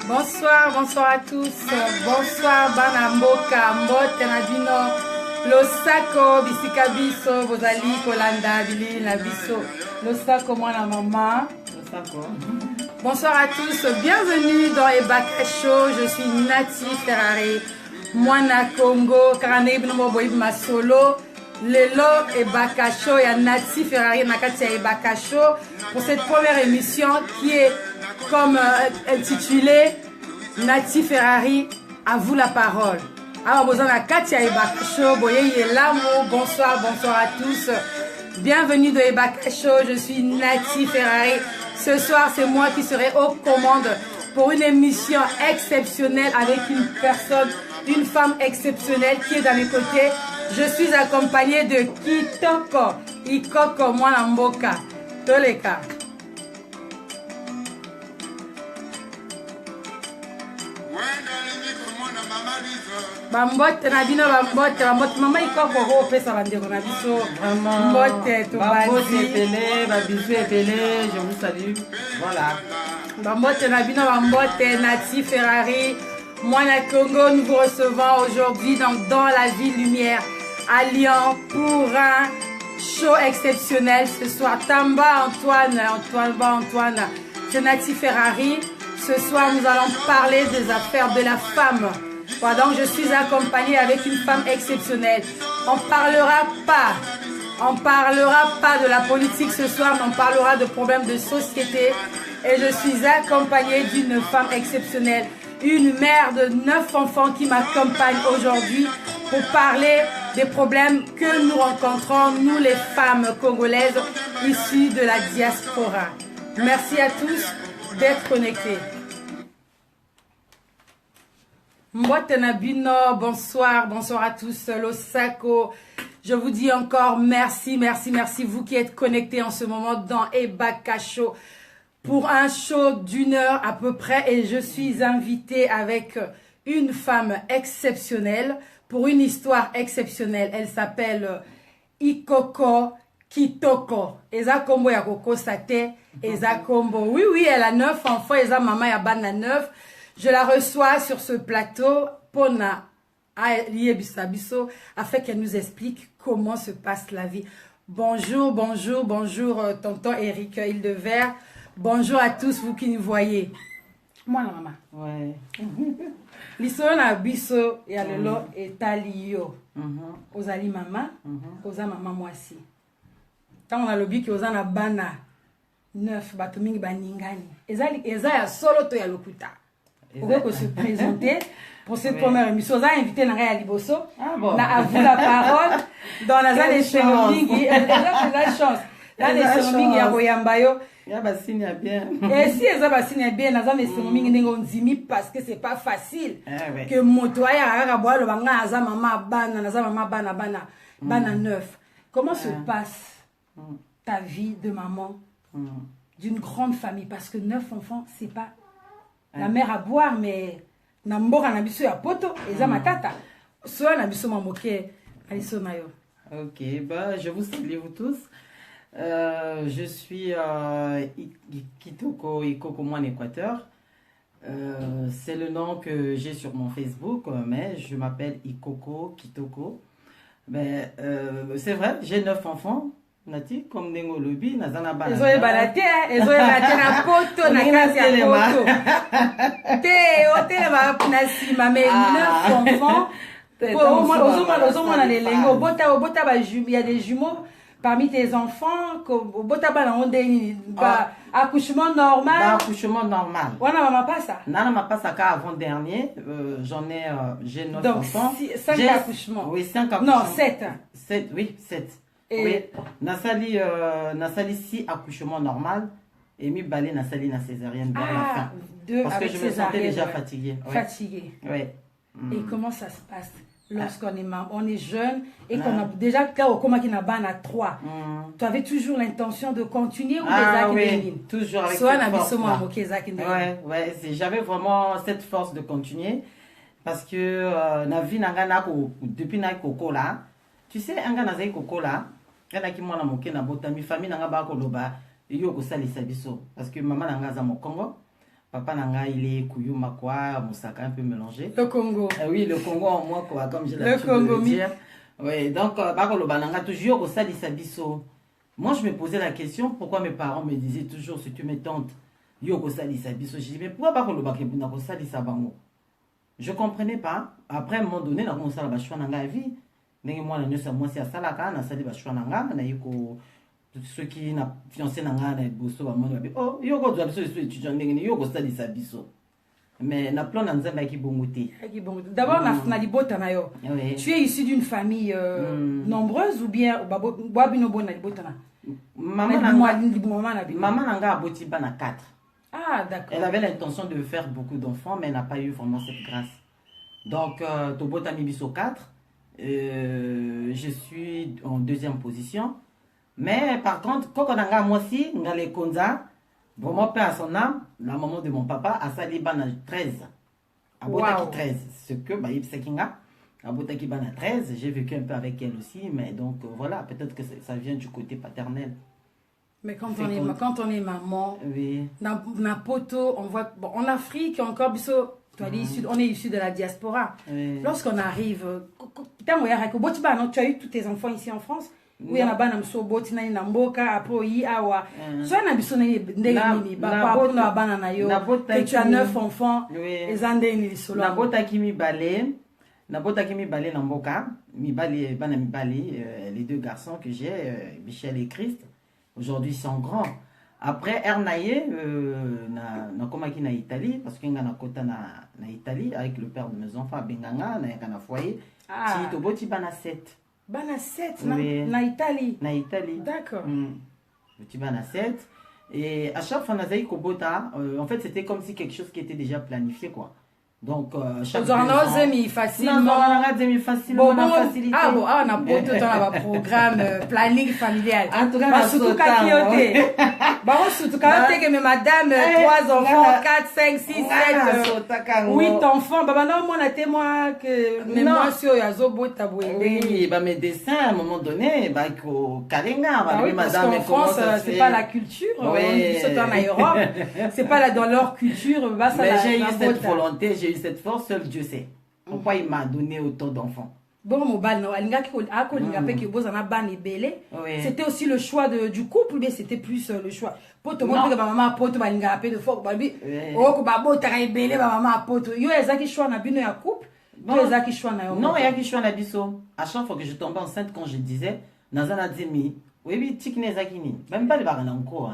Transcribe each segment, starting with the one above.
Bonsoir, bonsoir à tous. Bonsoir, Banamboka, Mbote Nadino, Losako, Bisika Biso, Bozali, Kolanda, Bili, Nabiso, Losako, moi la maman. Losako. Bonsoir à tous, bienvenue dans Ebaka Show. Je suis Nati Ferrari, Moana Congo, Karane Ibnomo Boib Masolo. Lelo Ebaka Show, il y a Nati Ferrari, Nakatia Ebaka Show pour cette première émission qui est comme intitulée Nati Ferrari, à vous la parole. Alors, Bozana Katia Ebaka Show, Boye Yelamo, bonsoir, bonsoir à tous. Bienvenue dans Ebaka Show, je suis Nati Ferrari. Ce soir, c'est moi qui serai aux commandes pour une émission exceptionnelle avec une personne, une femme exceptionnelle qui est dans mes côtés. Je suis accompagnée de Kitoko, Ikoko, Mwanamboka, Toleka. Bambote Nadina, bambote, maman Ikoko, ho pesa bandeko na biso. Bambote, bambote epelé, babisu epelé, je vous salue. Voilà. Bambote Nadina, bambote, Nati Ferrari, Moana Congo, nous vous recevons aujourd'hui dans la ville lumière à Lyon pour un show exceptionnel ce soir. Tamba Antoine, c'est Nati Ferrari. Ce soir, nous allons parler des affaires de la femme. Voilà, donc je suis accompagnée avec une femme exceptionnelle. On parlera pas de la politique ce soir, mais on parlera de problèmes de société. Et je suis accompagnée d'une femme exceptionnelle, une mère de 9 enfants qui m'accompagne aujourd'hui pour parler des problèmes que nous rencontrons, nous les femmes congolaises issues de la diaspora. Merci à tous d'être connectés. Mbotenabino, bonsoir, bonsoir à tous. Losako, je vous dis encore merci, vous qui êtes connectés en ce moment dans Ebaka Show pour un show d'1 heure à peu près. Et je suis invitée avec une femme exceptionnelle pour une histoire exceptionnelle. Elle s'appelle Ikoko Kitoko. Eza kombo ya koko sate, eza kombo. Oui, elle a 9 enfants, eza maman ya bana 9. Je la reçois sur ce plateau pour afin qu'elle nous explique comment se passe la vie. Bonjour, tonton Eric Hildevert. Bonjour à tous vous qui nous voyez. Moi la maman. Ouais. L'histoire na biso ya lelo etalio. Ozali mama, oza mama mwasi. Tant on a le que oza na bana 9 bato mingi baningani. Eza ya solo to ya lokuta. Pour que se présenter pour cette première émission. Vous avez invité Nanga Liboso. À vous la parole. Dans la zone de la chance. Dans les Seromingi, il y a Boyambayo. Il y a Bassine bien. Et si il y a Bassine bien, dans les Seromingi, on dit parce que c'est pas facile. Que Motoya, Arabois, le Banga, Azamama, Bana 9. Comment se passe ta vie de maman d'une grande famille? Parce que 9 enfants, c'est pas. La mère à boire, mais Nambora Nabiso ya poto, et ça ma tata. Soit Nabiso Mamoke, Aliso Mayo. Ok, bah, je vous salue vous tous. Je suis Kitoko Ikoko Mwan Équateur. C'est le nom que j'ai sur mon Facebook, mais je m'appelle Ikoko Kitoko. Ben, c'est vrai, j'ai 9 enfants. Nati comme nengo lobi nazana bana. Ezoye balate, na poto na kasi ya poto. Hôtel va na mais 9 enfants. Ozomona les lengo bota ba il y a des jumeaux parmi tes enfants que bota ba na onde accouchement normal. Accouchement normal. Wana mama pas ça. Nana m'a pas ça avant dernier, j'ai 9 enfants. 5 accouchements. Oui, 5 accouchements. Non, 7. 7, oui, 7. Et oui, Nasali 6 accouchements normal et mi balé Nasali na césarienne vers la fin. Parce que je me sentais déjà fatiguée. Ouais. Fatiguée. Oui. Et comment ça se passe lorsqu'on est maman, on est jeune et qu'on a déjà comment qui n'a pas à 3. Tu avais toujours l'intention de continuer ou oui, toujours avec cette force. Ouais, j'avais vraiment cette force de continuer parce que na vie depuis na koko là, tu sais anga na zai koko là. Kana ki mwana moke na bota mi famille nanga ba koloba yo ko salisa biso parce que maman nanga za mokongo Papa Nanga, il est Kouyouma quoi, Moussaka un peu mélangé. Le Congo. Oui, le Congo en moi, quoi, comme j'ai l'habitude de le dire. Oui, donc, toujours au Sali Sabiso. Moi, je me posais la question, pourquoi mes parents me disaient toujours, si tu me tentes, Yoko Sali Sabiso. Je dis, mais pourquoi pas le Sali Sabango? Je ne comprenais pas. Après, à un moment donné, on a commencé à choisir la vie. Moi, c'est à Salaka, on a sali Bachouananga, on a eu ceux qui n'ont fiancé Nanga, on a eu Bosso, oh, Yoko Djabso, je suis étudiant, Yoko Sali Sabiso. Mais na plan dans Zamba qui bongoté. D'abord na libota na yo. Tu es issu d'une famille nombreuse ou bien babino bona libota na? Maman nanga aboti bana 4. Ah d'accord. Elle avait l'intention de faire beaucoup d'enfants mais n'a pas eu vraiment cette grâce. Donc tobota mibiso 4. Je suis en 2e position. Mais par contre kokonanga moi aussi ngale konza. Bon, mon père à son âme, la maman de mon papa, a sali bana 13. A Botaki 13. Ce que, bah, Ipsekinga, a Botaki bana 13. J'ai vécu un peu avec elle aussi, mais donc voilà, peut-être que ça vient du côté paternel. Mais quand on est maman, oui. Dans Poto, on voit, bon, en Afrique, encore, on est issu de la diaspora. Oui. Lorsqu'on arrive, tu as eu tous tes enfants ici en France? Oui, on a ban amsoboti na namboka apo yi awa. Soit na biso na ndenge papa na bana na yo. Que tu as 9 enfants. Ezande ni solo. Na bota ki mi balé namboka, mi balé bana mi balé les 2 garçons que j'ai, Michel et Christ. Aujourd'hui ils sont grands. Après Ernaye na komaki na Italie parce que ngana kota na Italie avec le père de mes enfants Benganga na kana foyer. Ti to boti bana 7. Bana 7 na Italie. Na Italie. D'accord. Petit bana 7. Et à chaque fois, Kobota, en fait, c'était comme si quelque chose qui était déjà planifié, quoi. Donc, chaque fois. On a mis facilement. On a beau tout un programme planning familial. En tout cas, surtout que madame 3 enfants, 4, 5, 6, 7, 8 enfants. Non, moi, témoin que mais moi, sur oui, mes dessins, à un moment donné, madame, en France, c'est pas la culture. Oui. En Europe, c'est pas dans leur culture. Mais j'ai eu cette volonté, j'ai eu cette force, seul Dieu sait. Pourquoi il m'a donné autant d'enfants? Bon, c'était aussi le choix du couple, mais c'était plus le choix. Non, il y a qui choix na biso. À chaque fois que je tombais enceinte, quand je disais, Nazana Demi, oui, tikne zakini. Même pas le baran encore.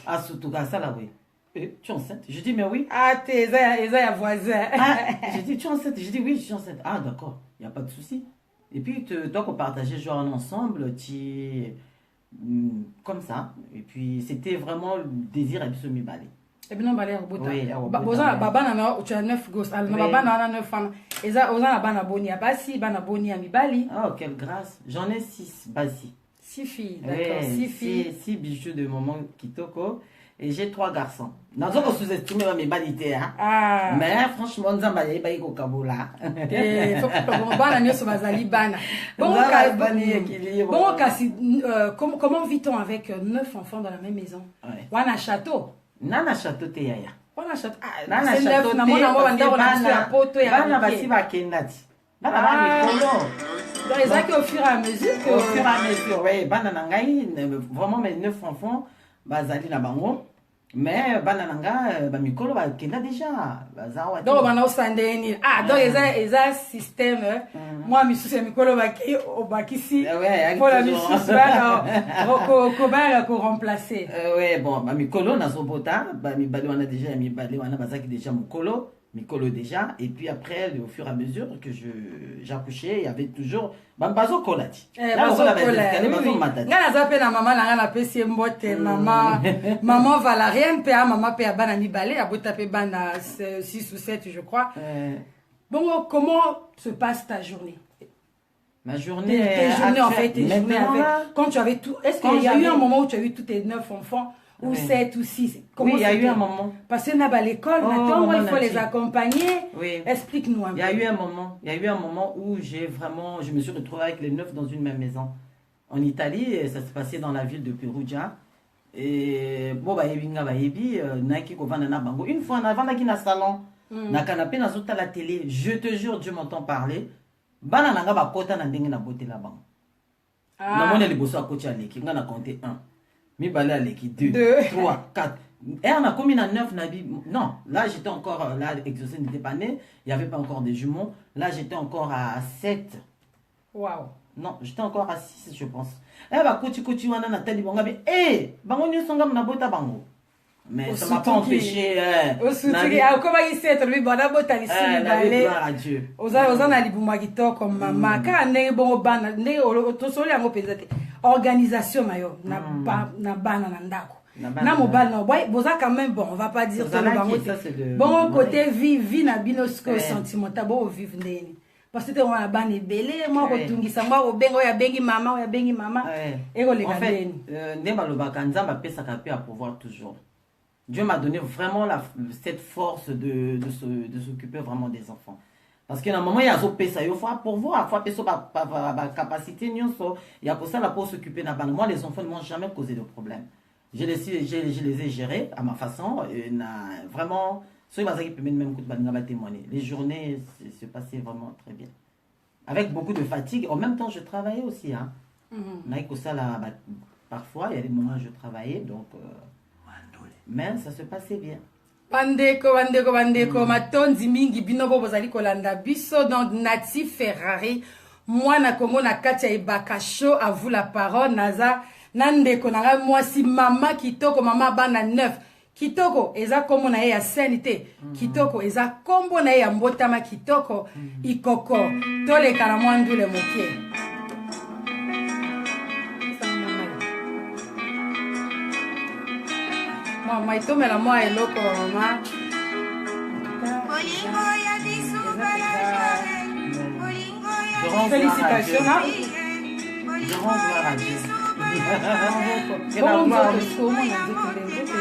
Ah, surtout qu'à ça là, oui. Tu es enceinte? Je dis, mais oui. Ah, t'es voisin. Je dis, tu es enceinte? Je dis, oui, je suis enceinte. Ah, d'accord, il n'y a pas de souci. Et puis, donc, on partageait genre ensemble, comme ça. Et puis, c'était vraiment le désir à biso mi balé. Et bien, on va aller au bout. Tu as 9 gosses. Baba na 9 femmes. Et ça, on a bana boni. Basi, bana boni à mi bali. Oh, quelle grâce. J'en ai 6, basi. 6 filles, d'accord. 6 filles. 6 bijoux de maman Kitoko. Et j'ai 3 garçons. Nous avons sous-estimé mes balités. Mais franchement, nous avons baillé au Kabola. Il faut que comment vit-on avec 9 enfants dans la même maison? On a un château. Nana château te yaya. On a château. Nana château te. Bana basi bakendati. Bana bana mikolo. Donc les actes au fur et à mesure. Au fur et à mesure, oui. Bana nangai, vraiment mes 9 enfants, bazali na bango. Mais banananga ba mikolo ba kenda déjà bazawa. Donc bana osandeni. Ah donc ils a système moi mi souci mikolo ba ki o bakisi. Pour la mission là ko remplacer. Ouais bon ba mikolo na sobota ba mi bali wana déjà mi bali wana bazaki déjà mikolo déjà et puis après au fur et à mesure que j'accouchais il y avait toujours bambazo kolati bazo kolati ngana za pe na mama na ngana pesi mbote maman Valarienne pe maman pe bana mibale abota pe bana 6 ou 7 je crois. Bon, comment se passe ta journée? Ma journée tes journées en fait tes journées avec quand tu avais tout. Est-ce qu'il y a eu un moment où tu as eu tous tes 9 enfants? Ou 7 ou 6. Oui, il y a eu un moment. Parce qu'on a l'école, maintenant, il faut les accompagner. Oui. Explique-nous un peu. Il y a eu un moment où je me suis retrouvée avec les 9 dans une même maison. En Italie, ça s'est passé dans la ville de Perugia. et bon ba yebinga ba yebi naki ko vanda na bango une fois na vanda ki na salon na canapé na zota la télé, je te jure Dieu m'entend parler bana nanga ba kota na ndenge na boté la bango na mona liboso a koti aleki nga na compter 1 mi balé aleki 2 3 4 et on a commis à 9 nabi. Non, là j'étais encore là, Exaucé n'était pas né, il n'y avait pas encore des jumeaux. Là j'étais encore à 7. Waouh. Non, j'étais encore à 6 je pense. Eh bah kuti wana Nathalie bonga mais eh bango nyosonga na bota bango. Mais ça m'a pas empêché au soutien comment il s'est trouvé bona bota ici balé. Dieu. Oza na libuma kitoko mama ka ndenge bongo bana ndenge to soli yango pezate. Organisation mayo na bana na ndako. Na mobile na boy boza quand même bon on va pas dire ça le bon côté vie na binosko sentimental bon vivre ndeni parce que on a bane belé moi ko tungisa moi obengo ya bengi mama et ko le kadeni ndemba lo bakanza ba pesa ka pe à pouvoir toujours. Dieu m'a donné vraiment cette force de s'occuper vraiment des enfants. Parce que dans moment il y a zo pesa yo faut pourvoir faut peso ba capacité nyonso il y a pour ça la pour s'occuper na bana. Moi les enfants ne m'ont jamais causé de problème. Je les ai gérés à ma façon. Vraiment, les journées se passaient vraiment très bien. Avec beaucoup de fatigue. En même temps, je travaillais aussi. Hein. Parfois, il y a des moments où je travaillais. Donc, mais ça se passait bien. Bandeko, matondi mingi binobo bozali kolanda biso donc Nati Ferrari. Moi na Congo na Katia Ibaka Show à vous la parole naza. Nandeko nanga mwasi mama kitoko mama bana 9 kitoko eza kombo na ye ya sanité kitoko eza kombo na ye ya mbotama kitoko ikoko toleka na mwandule mokie mama itomela mwa eloko mama félicitations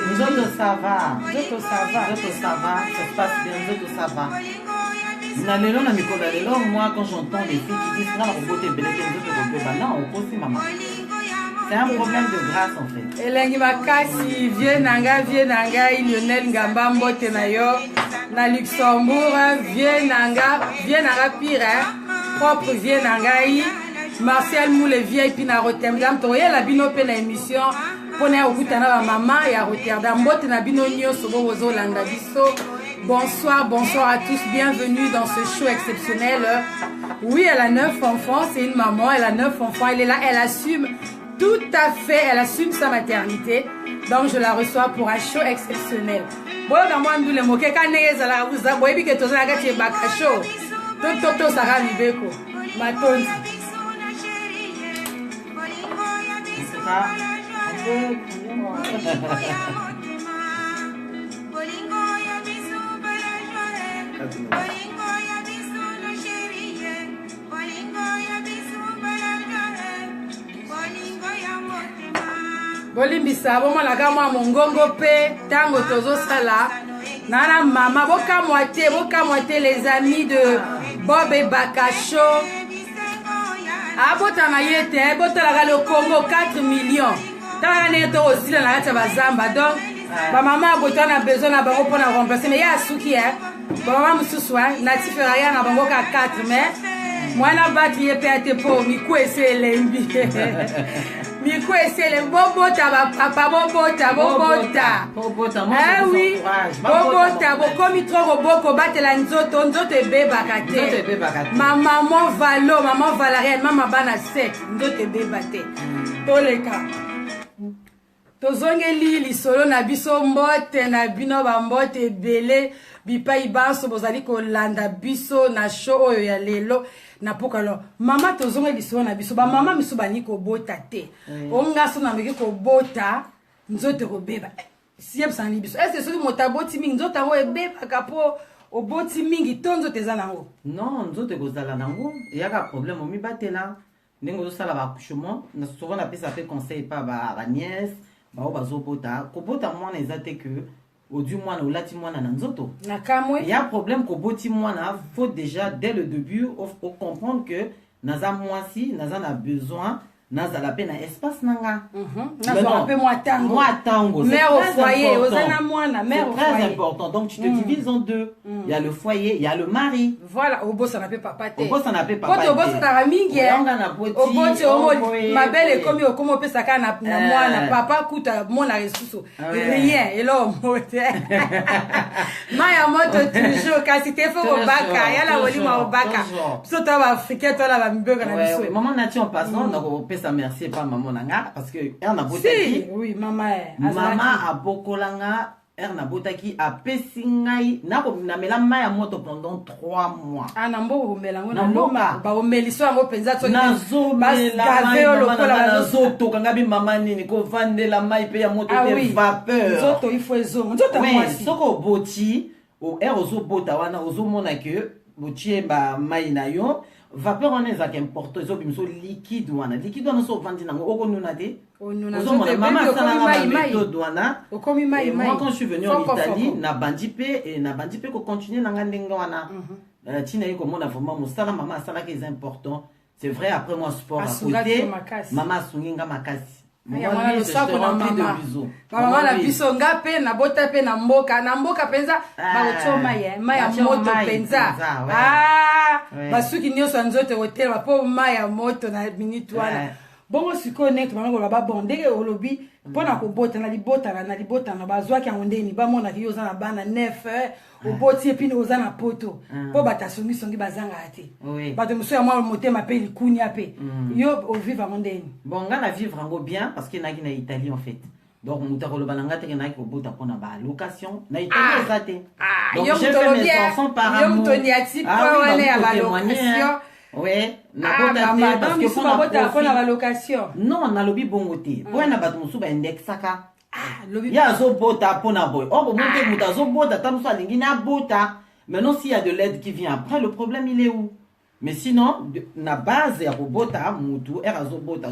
nous autres ça va, ça se passe bien, nous autres ça va. Moi quand j'entends des filles qui disent non, maman. C'est un problème de grâce en fait. Elengi makasi vieux nanga Lionel Ngamba mbote na yo na Luxembourg vieux nanga pire propre vieux nanga Martial Moule vieille puis na Rotterdam to la bino pe na émission pona okutana ba maman ya Rotterdam mbote na bino nyonso bozo landa biso. Bonsoir à tous, bienvenue dans ce show exceptionnel. Oui, elle a 9 enfants, c'est une maman, elle a 9 enfants, elle est là, elle assume tout à fait, elle assume sa maternité. Donc je la reçois pour un show exceptionnel. Bon, dans moi ndule moke kaneza la vous aboyebi ke toza na kati baka show. Toto sara libeko. Matonzi. Bolimbisa bomona la mwa mongongo pe tango tozo sala nana mama boka moitié les amis de Bob et Bakacho abota na yete bota la le Congo 4 millions tala ne to aussi la kati bazamba donc ba mama bota na besoin na bango pona remplacer mais ya suki ba mama mususu Nati Ferrari na bango ka 4 mais mwana batri ye pe ate po mi kwese lembi Miko esele bobota papa bobota ah oui bobota bokomi trop boko batela nzoto ebebaka te maman Valériane mama bana 7 nzoto ebeba te toleka tozongeli lisolo na biso mbote na bino bambote ebele bipai banso bozali kolanda biso na show oyo ya lelo na pokalo mama tozonga lisolo na biso ba mama miso bani ko bota te onga so na meki ko bota nzote ko beba siep san libiso est-ce que motaboti mingi nzota ngo ebeba kapo oboti mingi tonzo teza nango non nzote ko zala nango yaka problème mi batela ndingo zo sala ba accouchement na souvent na pesa fait conseil pa ba nièce ba o bazo bota ko bota mwana ezate que au du moins olati mwana na nzoto nakamwe il y a problème ko boti mwana faut déjà dès le début faut comprendre que naza mwasi naza na besoin nazala pe na espace nanga. Nazala pe moi tango. Mère au foyer, ozana moana, mère au foyer. C'est très important. Donc tu te divises en deux. Il y a le foyer, il y a le mari. Voilà, au boss on appelle papa te. Au boss on appelle papa te. Au boss on a mingi. Au boss ma belle est comme au comme pe saka na moana, papa kuta mona resuso. Rien, et là mote. Maya moto toujours kasi te fo baka, yala woli ma baka. So ta ba africain to la ba mbeka na biso. Maman nati en passant, donc pe sa merci pas maman nanga parce que elle na botaki. Oui, maman. Maman a bokolanga. Na botaki a pesingai na ko na mela maya moto pendant 3 mois. Nambo melango na loma ba omeliso yango penza to na zo mela lokola zo to kanga bi mama nini ko vandela mai pe ya moto pe vapeur. Zoto il faut zo. Nzoto mwasi. Soko boti o ozo bota wana ozo mona que boti ba mai na yo vapeur on est important zo bimso liquide wana so vandi nango okonuna te. Maman moi quand je suis venu en Italie na bandipe ko continuer nanga ndenge wana tina yiko mona vraiment mosala maman sala qui est important c'est vrai après moi sport à côté maman sunginga makasi maman le sako na maman la biso ngape na bota pe na mboka penza ba otoma ye maya moto penza basuki nyoso nzote hotel ba po maya moto na minute wana. Bongo siko net mama ko ba bondeke olobi pona ko bota na libota na bazwa ki ngondeni ba mona ki yoza na bana 9 oboti epine oza na poto po bata songi bazanga ate bato muso ya mwa motema pe likuni ape yo o vivre ngondeni bon ngana vivre ngo bien parce que naki na Italie en fait donc muta ko lobalanga te na ko bota pona ba location na Italie ezate donc je fais mes enfants par amour yo mtoni ati pa wale ya ba location. Oui, na bota parce que pour la location. Non, na lobi bongote. Pour na bato musu ba indexaka. Ya zo bota pona boy. Oh, monte muta zo bota tamuso alingi na bota. Maintenant s'il y a de l'aide qui vient après, le problème il est où? Mais sinon, na base ya bota mutu era zo bota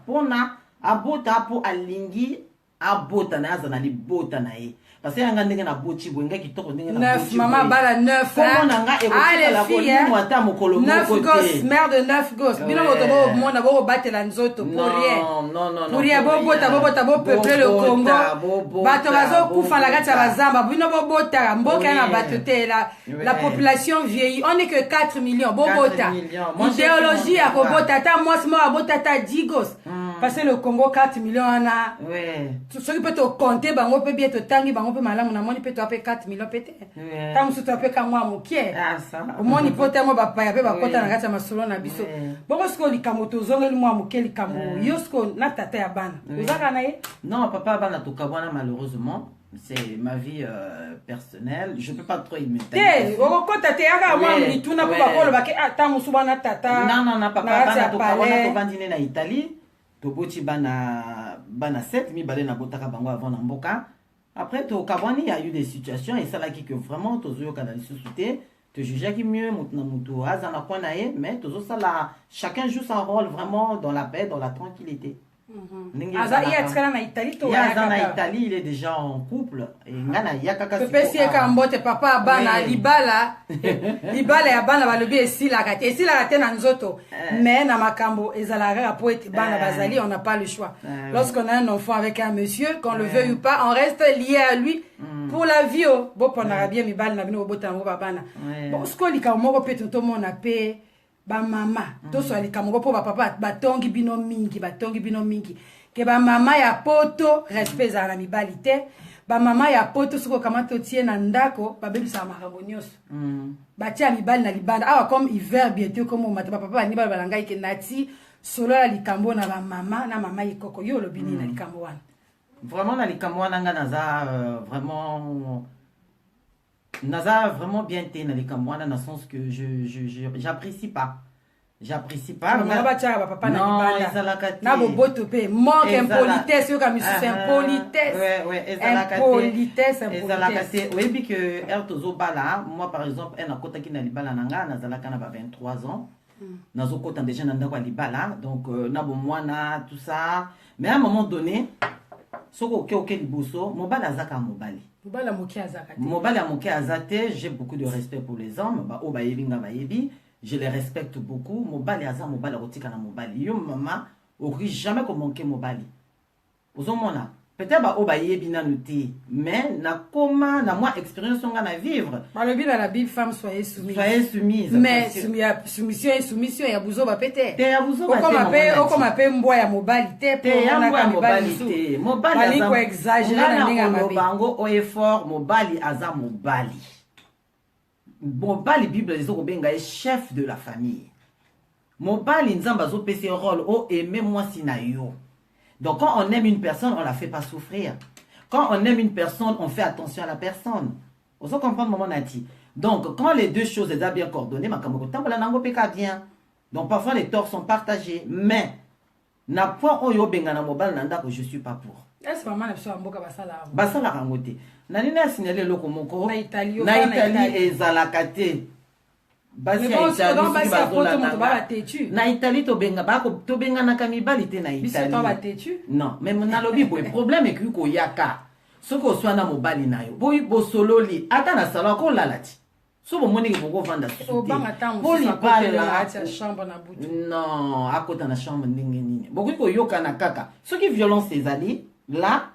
pona abota po alingi abota na za na libota na ye. Parce que yanga ndenge na bochi bwenga kitoko ndenge na bochi. 9 maman bala 9. Comment nanga et la fille 9 gosses, mère de 9 gosses. Bino botobo mona bo batela nzoto pour rien. Non. Pour rien bota bo peupler le Congo. Bato bazo kufa la gata bazamba. Bino bo bota mboka na batote la population vieillit. On est que 4 millions. Bo bota. Idéologie à bota ta moi moi bota ta 10 gosses. Parce que le Congo 4 millions ana. Ouais. Ce qui peut te compter bango peut bien te tangi bango peut malamu na moni peut to apé 4 millions peut-être. Tam su to apé ka moi mokie. Ah ça. Au moni peut mo ba pa pe ba kota na gata masolo na biso. Bongo sko likamoto zongeli moi mokie likamo. Yosko na tata ya bana. Ozaka na ye? Non, papa bana to kabwana malheureusement. C'est ma vie personnelle. Je peux pas trop y mettre. Non, papa, bana to kabwana to bandine na Italie. To boti bana 7 mi balé na botaka bango avant na mboka. Après to kabwani il y a eu des situations et ça là qui que vraiment to zo kana lisouté. Te juger qui mieux mutna mutu azana kwa na ye mais to zo ça là chacun joue son rôle vraiment dans la paix, dans la tranquillité. Italie, il est déjà en couple. Et ngana yakaka papa bana libala libala ya bana balobi esila kate na nzoto mais na makambo ezalaka po ete bana bazali on n'a pas le choix. Lorsqu'on a un enfant avec un monsieur qu'on le veuille ou pas on reste lié à lui pour la vie bo pona bien mi bana na bino bota ngo bana bon skolika moko pe toto mona pe ba mama to so alika moko po ba papa batongi bino mingi ke ba mama ya poto respect za na mibalite ba mama ya poto soko kama to tie na ndako ba bebisa makambo nyonso ba tia mibali na libanda awa comme hiver bientôt comme o mata papa ni ba balanga ke nati solo la likambo na ba mama na mama ikoko yo lo bini na likambo wana vraiment na likambo wana nga naza vraiment bien té na likambo wana dans le sens que j'apprécie pas. J'apprécie pas. Non, boboto pe manque impolitesse, yo comme c'est impolitesse. Ouais, impolitesse. Oui, puis que elle tozo bala, moi par exemple, elle na kota ki na libala nanga, na zalaka na ba 23 ans. Nazo kota déjà na ndako libala, donc na bo mwana tout ça. Mais à un moment donné, soko ke liboso, mobala azaka mobali. Mobala moki azaka. Mobala moki azate, j'ai beaucoup de respect pour les hommes, ba o ba yebi nga ba yebi. Je les respecte beaucoup. Mobali aza mobali rotika na mobali. Yo mama okoki jamais komanke mobali ozomona peut-être ba obaye bina nuté mais na comment na moi expérience nga na vivre balobi na la Bible femme soyez soumise mais soumission ya buzo ba pété te ya buzo ba okoma pe mbwa ya mobali te ya mbwa ya mobali te mobali ko exagérer na ndinga mabe bango o effort mobali aza mobali Bible les okobenga chef de la famille mobali nzamba zo pese rôle o aimer moi sinayo. Donc quand on aime une personne, on la fait pas souffrir. Quand on aime une personne, on fait attention à la personne. Vous comprenez mon nati. Donc quand les deux choses sont bien coordonnées, bien. Donc parfois les torts sont partagés, mais na point oyo benga na mobile nanda que je suis pas pour. Est-ce vraiment la personne mboka basala? Basala rangote. Nani na signaler loko moko na Italie ezalakate. Basi na Italie to benga na kamibali te na Italie. Non, mais na lobi boy problème est que ko yaka. Soko so na mobali na yo. Boy bo sololi ata na sala ko lalati. So bo moni ko ko vanda su. Boli pala ati chambre na butu. Non, akota na chambre ndenge nini. Boku ko yoka na kaka. Ceux qui violence ses alliés là.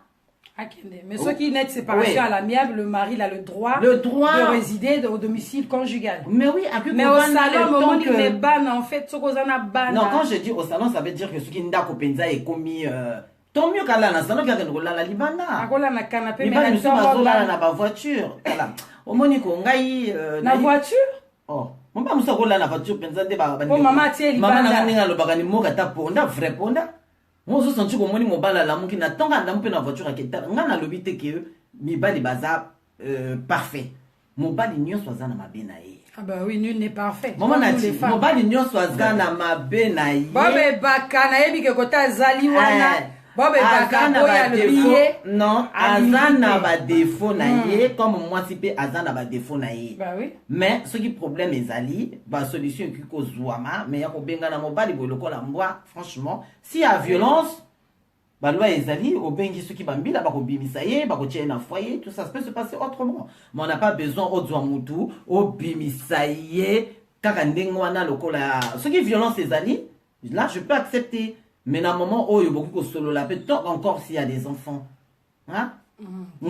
Mais ceux qui naissent séparation à l'amiable, le mari a le droit de résider au domicile conjugal. Mais oui, mais au salon, au moment où il est ban, en fait, ce qu'on a ban. Non, quand je dis au salon, ça veut dire que ce qui n'a pas pensa est commis. Tant mieux qu'à la salon, qu'il y a la libana. À la canapé, mais nous sommes à la voiture. Au Monico, la voiture? Oh, mon père, nous sommes à la voiture, pensa de baba. Oh, maman, tu es libana. Maman, n'a le bagani mogata ponda, vrai ponda. Moi je sens que moni mobala la muki na tonga ndampe na voiture aketa ngana lobite ke mibali baza parfait mobali nyonso azana mabena ye. Ah bah oui, nul n'est parfait. Maman na dit mobali nyonso azana mabena ye. Bobe bakana yebi ke kota zali wana bobe bakana boya le billet. Non, azana ba défaut na ye comme moi si pe azana ba défaut na ye. Bah oui. Mais ce qui problème ezali ba solution ki ko zuama mais ya ko benga na mobali boloko la mbwa franchement si y a violence ba loi ezali au bengi ceux qui bambila ba ko bimisa ye ba ko tirer na foyer tout ça peut se passer autrement mais on n'a pas besoin au zwa mutu au bimisa ye kaka ndengo wana lokola ce qui violence ezali là je peux accepter. Mais dans le moment où il y a beaucoup de solo, la peut-être encore s'il y a des enfants. Hein? Il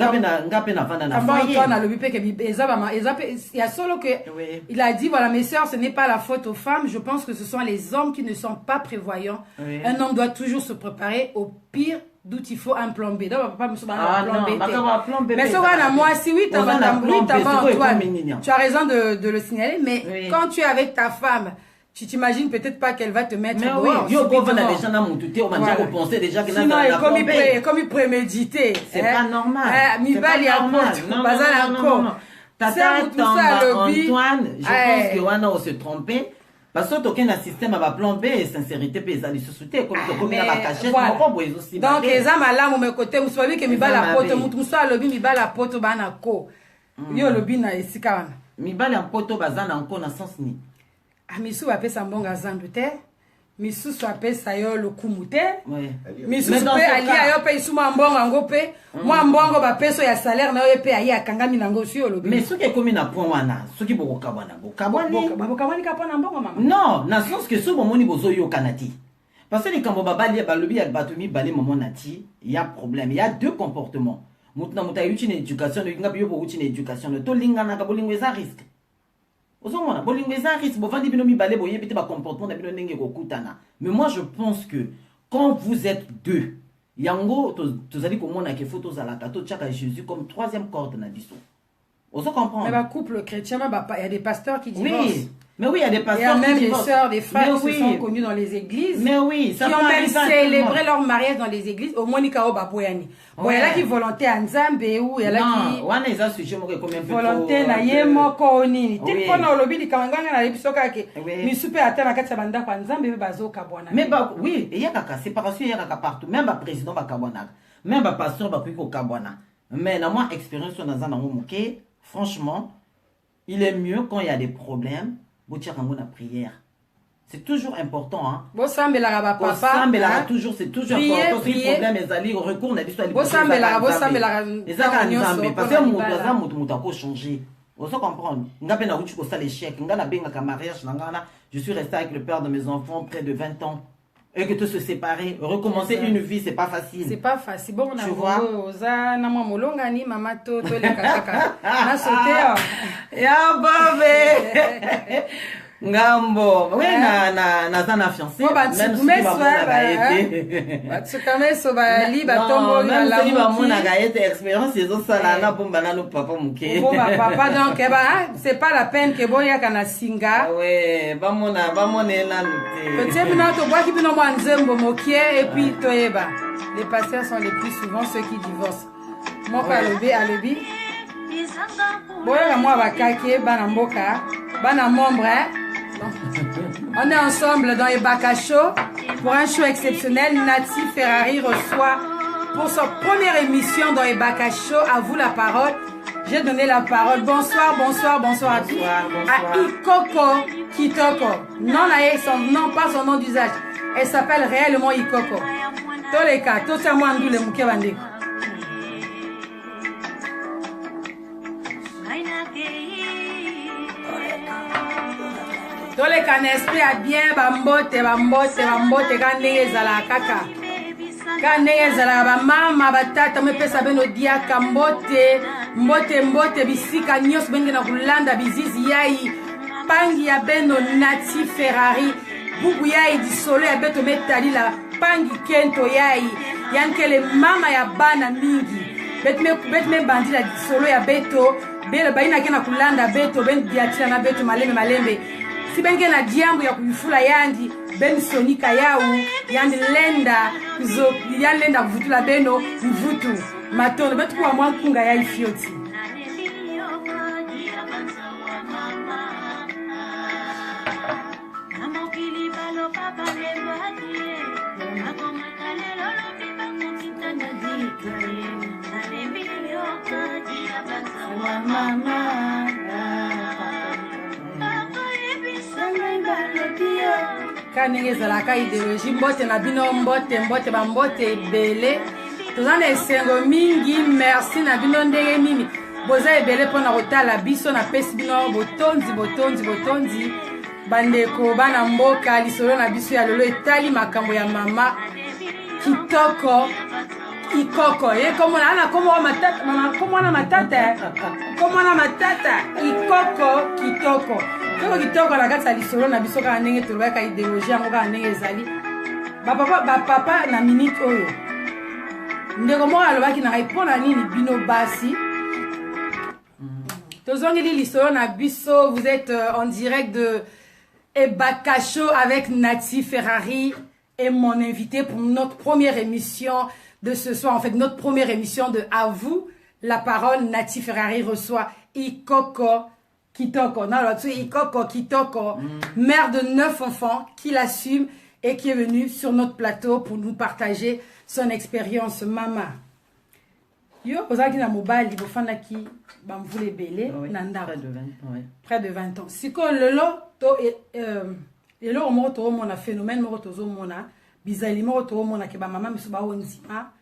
y a solo que il a dit voilà mes sœurs ce n'est pas la faute aux femmes, je pense que ce sont les hommes qui ne sont pas prévoyants. Un homme doit toujours se préparer au pire d'où il faut un plan B. Donc papa me mais ça va moi si oui tu as raison de le signaler mais quand tu es avec ta femme tu t'imagines peut-être pas qu'elle va te mettre dehors. Yo go vendre les gens dans mon touté, on va déjà penser déjà que sinon comme il prémédité. C'est pas normal. Mi bali à non. Tata Antoine, je pense que wana on se tromper. Parce que aucun système va plan B et sincérité pesa les sociétés comme la cachette mon boys aussi. Donc les âmes là mon côté vous savez que mi bala poto mutu so lobi mi bala poto bana ko. Yo lobi na esika wana. Mi bala poto bazana encore na sens ni. Misu apesa mbonga zandu te misusu apesa yo lokumu te misusu pe ali ayo pe isuma mbonga ngo pe mwa mbongo bapeso ya salaire na yo pe ayi akangami nango si yo lobi mais soki ekomi na point wana soki bokabwana bokabwani ka pona mbongo mama non na sens que so bomoni bozo yo kanati parce que les kambo babali balobi ya batumi bali maman nati il y a problème il y a deux comportements mutna muta yuti na éducation ngabi yo bokuti na éducation to lingana ka bolingo eza risque. Mais moi je pense que quand vous êtes deux, yango tu allez comment que photos à la cato tchaka Jésus comme troisième corde na biso. On se comprend. Mais bah couple chrétien il y a des pasteurs qui divorcent. Oui. Mais oui, il y a des pasteurs qui divorcent. Il y a même des sœurs, des frères qui sont connus dans les églises. Mais oui, ça qui ont même célébré leur mariage dans les églises au Monica Oba Boyani. Bon, il y a là qui volonté en Zambé ou il y a là qui wana eza sujet moko comme un peu volonté na yemo ko nini. Ti kona lobi di kanganga na episoka ke. Mi super atana kati banda kwa Nzambe be bazoka bwana. Mais bah oui, il y a kaka séparation il y a kaka partout, même ba président ba kabwana. Même ba pasteur ba kuiko kabwana. Mais na moi expérience dans un moké, franchement, il est mieux quand il y a des problèmes. La prière. C'est toujours important. Hein. Bon, ça me la papa. Ça me la toujours, c'est toujours important. Si le problème est allé, recours, on a dit soit bon, ça me la, ça me la. Et ça, parce que mon changer. On se comprend. Nga pena uchi ko sale l'échec. Nga na benga ka mariage na ngana. Je suis resté avec le père de mes enfants près de 20 ans. et que de se séparer, recommencer une vie, c'est pas facile. C'est pas facile. Bon, on a tu vois. Ya babe. Ngambo. Oui, na fiancé. Même si expérience, papa donc c'est pas la peine que boya kana singa. Ouais, bamona et puis toyeba. Les pasteurs sont les plus souvent ceux qui divorcent. Moi alobi. Boya moi bakake bana mboka, bana membre. On est ensemble dans Ebaka Show pour un show exceptionnel. Nati Ferrari reçoit pour sa première émission dans Ebaka Show. À vous la parole. J'ai donné la parole. Bonsoir à tous. À Ikoko Kitoko. Non, pas son nom d'usage. Elle s'appelle réellement Ikoko. Tous les cas, tout ça, moi, on le mouké bandé. Tous les cas, n'esprit à bien, bambote, kandenge zala kaka. Kandenge zala ba mama, batata, me pesa beno dia kambote, mbote, bisika nyos benge na kulanda bizizi yai, pangi ya beno Nati Ferrari, bubu yai di solo ya beto metali la, pangi kento yai, yankele mama ya bana mingi, betme bandi la di solo ya beto, bele baina kena kulanda beto, ben diatila na beto malembe. Si benke na diambu ya kuifula yandi ben sonika yau yandi lenda kuvutula beno mvutu matono betu kwa mwankunga ya ifioti kanenge zalaka idéologie mbote na bino mbote bambote ebele tozana esengo mingi merci na bino ndenge nini boza ebele mpona kotala biso na pesi bino botonzi bandeko bana mboka lisolo na biso ya lelo etali makambo ya mama kitoko Ikoko komona matata Ikoko kitoko kitoko na kati ya lisolo na biso kaka ndenge tolobaka idéologie yango kaka ndenge ezali bapapa na minute oyo ndeko moko alobaki na ngai mpona nini bino basi tozongeli lisolo na biso. Vous êtes en direct de Ebaka Show avec Nati Ferrari et mon invité pour notre première émission de ce soir, en fait notre première émission de À vous la parole. Nati Ferrari reçoit Ikoko Kitoko, Ikoko Kitoko, mère de 9 enfants qui l'assume et qui est venue sur notre plateau pour nous partager son expérience. Mama, yo ozaki na mobali bofanda ki bamvule belé nanda près de 20 ans. Siko lelo to lelo mo to mona phénomène mo to zo mona bizali mo to mona ke ba mama miso ba onzima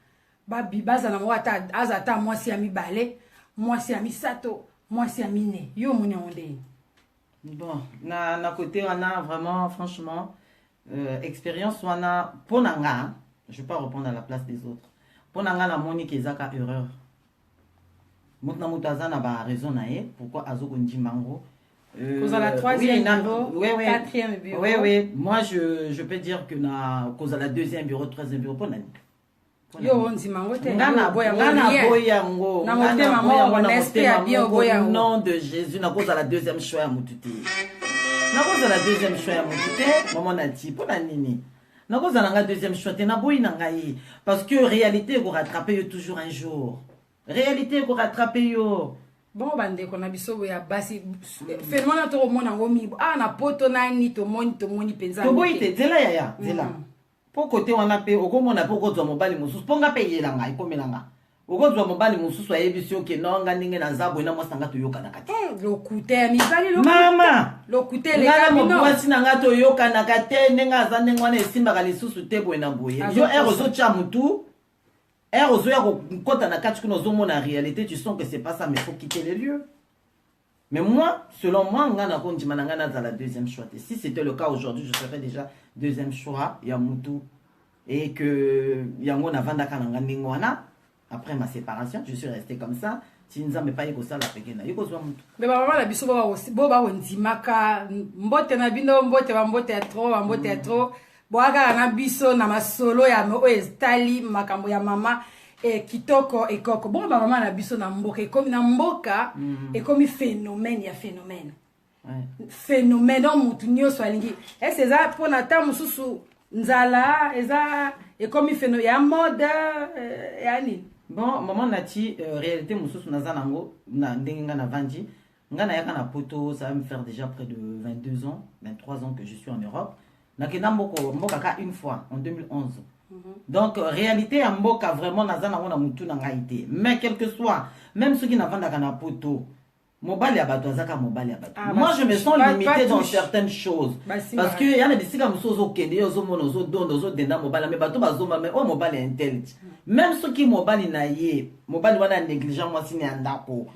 ba bibaza na mo ata azata moi si ami balé moi si ami sato moi si ami né yo mona onde. Bon na côté on a vraiment franchement expérience on a ponanga, je vais pas répondre à la place des autres. Ponanga la monique ezaka erreur. Mutna mutazana ba raison na ye pourquoi azoko ndimango. Cause à la troisième bureau, quatrième bureau. Oui, moi je peux dire que na cause à la deuxième bureau, troisième bureau ponani. Yo onzimango te. Ngana boyango. Na motema mo n'esprit a bien boyango. Au nom de Jésus na cause à la deuxième choix mututi. Na cause à la deuxième choix mututi, maman nati ponanini. Na cause à la deuxième choix te na boyi na ngai parce que réalité vous rattraper toujours un jour. Réalité vous rattraper yo. Bon bande ko na biso ya basi phénomène to mona ngomi na poto nani to moni penza. To boyi te zela ya zela. Po côté wana pe okomona po kozwa mobali mususu ponga pe yela ngai komelanga. Okozwa mobali mususu ayebisi oke nonga ninge na zabo ina mwasanga to yoka na kati. Lokute mibali lokute. Mama. Lokute le kamino. Ngala mwasi na ngato yoka na kati nenga zande ngwana esimba ka lisusu te boye na boye. Yo erozo cha mutu. Erozo ya ko kota na kati kuno zomo na réalité tu sens que c'est pas ça mais faut quitter les lieux. Mais moi, selon moi, la deuxième choix. Et si c'était le cas aujourd'hui, je serais déjà deuxième choix, Yamutu. Et que Yango Navanda Kanangandingwana, après ma séparation, je suis resté comme ça. Mais maman la biso boba ondimaka mbote na bino mbote ya trop boaka na biso na masolo ya estali makambo ya mama kitoko ekoko bon maman na biso na mboka ekomi phénomène ya phénomène phénomène on mutu nyoso alingi c'est ça pour na ta mususu nzala eza ekomi phénomène ya mode ya nini. Bon, maman Nati, réalité, Moussous Nazanango, na Vandi, Ngana Yakana Poto, ça va me faire déjà près de 22 ans, 23 ans que je suis en Europe. Nakena Mbokaka une fois, en 2011. Donc, réalité, Mboka vraiment Nazanango na Moutou Nangaïté. Mais quel que soit, même ceux qui n'ont pas de Poto, Mobali Abato, Zaka Mobali Abato. Moi, je me sens limité dans certaines choses. Parce qu'il y a des sigas Moussozo Kende, Ozomonozo, Dondo, Denda Mobali, mais Bato Bazoma, mais oh Mobali intelligent. Même ceux qui Mobali Naye, Mobali Wana négligent, moi, si Andako.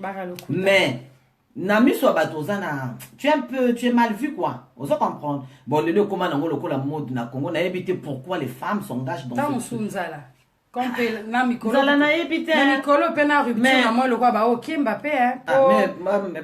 Mais, Nami soit Batozana, tu es mal vu quoi. Vous comprendre. Bon, le lieu comment on a la mode na Congo, n'a évité pourquoi les femmes s'engagent dans ce truc. Na mikolo pena rupture na moi le quoi ba OK Mbappé hein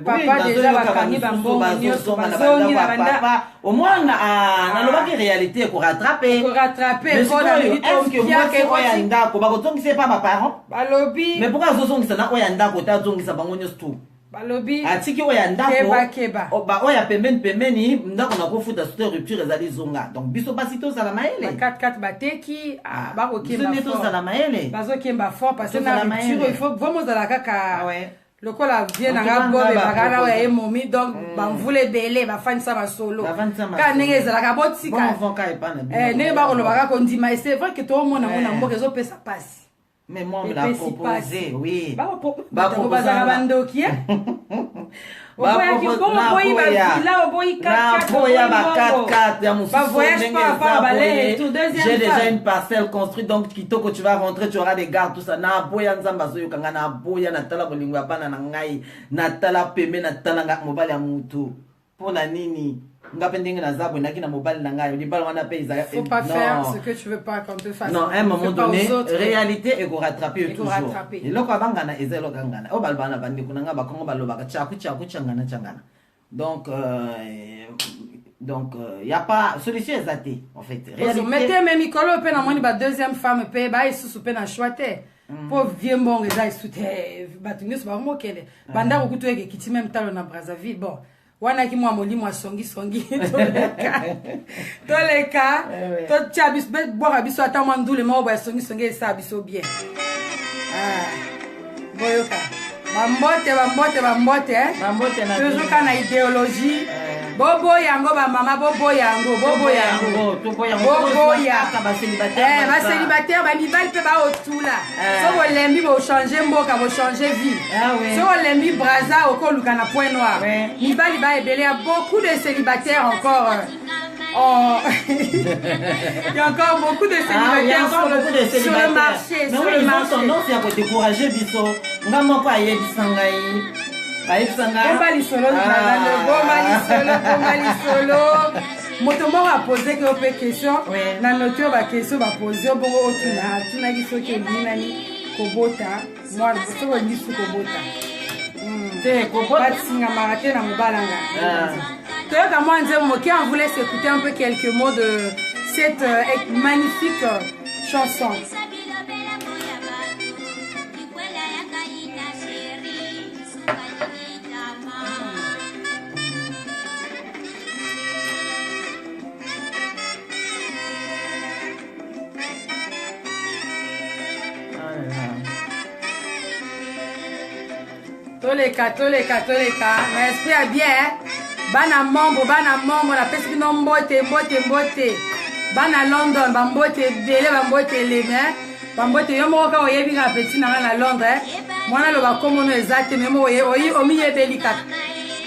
papa déjà bakangi bambongo nyoso bazongi na banda au moins na loba ki réalité ko rattraper pour na minute kia ke oya ndako ba kotongisa pas ma parents balobi mais pourquoi zozongisa na oya ndako ta zongisa bango nyoso tout balobi atiki oya ndako keba ba oya pembeni ndako na kofuta sur rupture ezali zonga donc biso basito za la maele 4 bateki ba kokemba fort za la maele bazo kemba fort parce que na rupture il faut vraiment za la kaka le col a bien na bobe bagala oya emomi donc ba mvule belé ba fanisa ba solo ka nenge za la ka botika ne ba ko lo ba ko ndima c'est vrai que tout le monde na mboka zo pesa passe. Mais moi, on me l'a proposé, oui. Bah, bandoki, hein? J'ai déjà une parcelle construite, donc Kitoko, tu vas rentrer, tu auras des gardes, tout ça. Na boya nzamba zoyo kanga na boya natala bolingwa bana na ngai natala peme natala nga mobali ya mutu. Pour la nini. Faut pas faire ce que tu veux pas qu'on te fasse. Non, à un moment donné, réalité est qu'on rattraper toujours. Et là, quand on a ezelo gangana, oh balbana bandi kunanga bakongo balobaka chaku changana. Donc il y a pas solution exacte en fait. Réalité. Mettez même Mikolo pe na moni ba deuxième femme pe ba isusu pe na choite. Pour vieux mbongo eza isute batungiso ba mokele. Banda ko kutu eke kiti même talo na Brazzaville. Bon. Wana ki mwa molimo songi toleka to chabis be boire biso ata mwa ndule mo ba songi esa biso bien boyoka bambote hein toujours kana idéologie bobo yango ba mama bobo yango ba célibataire ba mibali pe ba otula so bo lembi bo changer mboka bo changer vie so lembi braza okoluka na point noir mibali ba ebele a beaucoup de célibataires encore il y a encore beaucoup de célibataires sur le marché. Mais oui, ils ont tendance à décourager biso. Ngamo kwa yebisangai. Bomba lisolo. Motomo a posé quelques questions. Na noteur va question va poser bongo otuna. Tuna giso ke binani kobota. Moi so wa giso kobota. Te kobota singa marate na mobalanga. Toyoka moi nzemo qui en voulait s'écouter un peu quelques mots de cette magnifique chanson. Toleka. Mais esprit à bien, bana mombo, la peste non mbote. Bana London, bambote dele, bambote leme, bambote yomoka oyebi nga petit na Londres. Mwana lo bakomo no exacte memo omi yebeli kaka.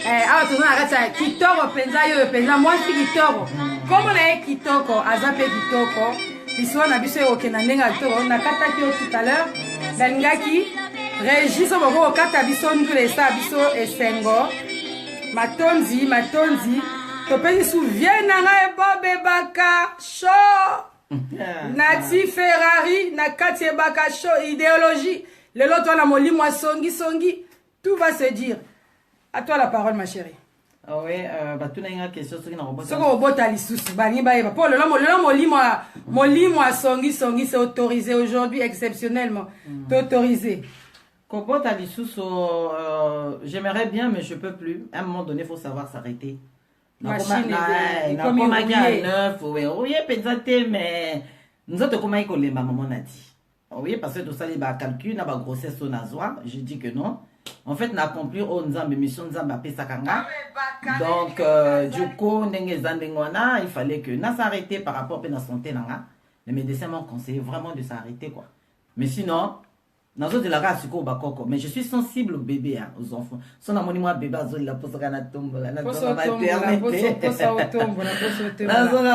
Awa tozona kata kitoko penza yo penza moi si kitoko. Comme na kitoko, azape kitoko. Biso na biso okena ndenga kitoko na kata ki tout à l'heure. Dalingaki Régis boko kata biso ndule sa biso esengo matondi topesi souviens na ngai bobe baka show nati Ferrari na kati baka show idéologie lelo to na molimo songi tout va se dire. À toi la parole ma chérie. Ah oui, tu as une question sur ce qu'on bota lisusu bani ba eba pour le molimo songi c'est autorisé aujourd'hui exceptionnellement. Autorisé. Kobota lisusu j'aimerais bien mais je peux plus. À un moment donné il faut savoir s'arrêter. Machine comme il y a neuf oui peut-être mais nous autres comment il colle maman a dit. Oui parce que tout ça les ba calcul na ba grossesse au nazoa, je dis que non. En fait, n'a accompli une mission Sakanga. Donc, du coup, il fallait que nous s'arrêter par rapport à la santé. Les médecins m'ont conseillé vraiment de s'arrêter. Mais sinon, mais je suis sensible aux bébés, aux enfants. Si on a mon bébé, la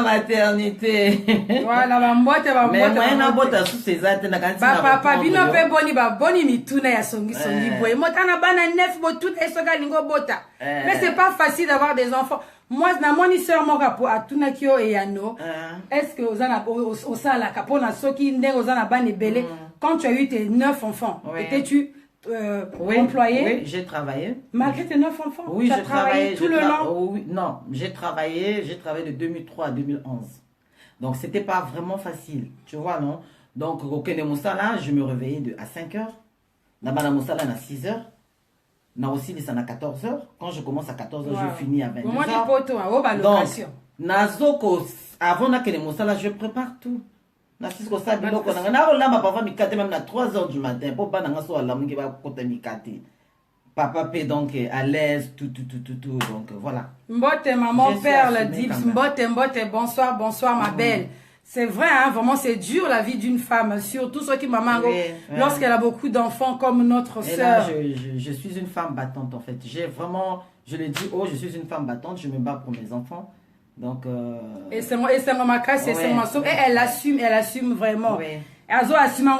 maternité. Voilà, mais c'est pas facile d'avoir des enfants. Moi, na moni sœur moka po atuna kio et yano. Est-ce que ozana osala kapona soki ndenge ozana bane belé quand tu as eu tes 9 enfants, étais-tu employé? Oui, j'ai travaillé. Malgré tes 9 enfants? Oui, j'ai travaillé tout le long. Oui, non, j'ai travaillé de 2003 à 2011. Donc c'était pas vraiment facile, tu vois non? Donc au Kenya Moussala, je me réveillais à 5 h. Là-bas Moussala à 6 h. Na aussi les à 14 h. Quand je commence à 14 h, je finis à 22 h. Donc, nazoko avant na Kenya Moussala, je prépare tout. Na sisko sa biloko na na la ma papa mikate même à 3 h du matin pour pas na so ala mungi ba kota mikate. Papa paie donc à l'aise tout donc voilà. Mbote maman père le dit mbote bonsoir ma belle. C'est vrai, hein, vraiment, c'est dur la vie d'une femme, surtout ceux qui maman, lorsqu'elle a beaucoup d'enfants comme notre sœur. Je suis une femme battante en fait. J'ai vraiment, je le dis, je suis une femme battante, je me bats pour mes enfants. Donc. Et c'est ma casse, et c'est ma sauve. Et elle assume vraiment. Azo assume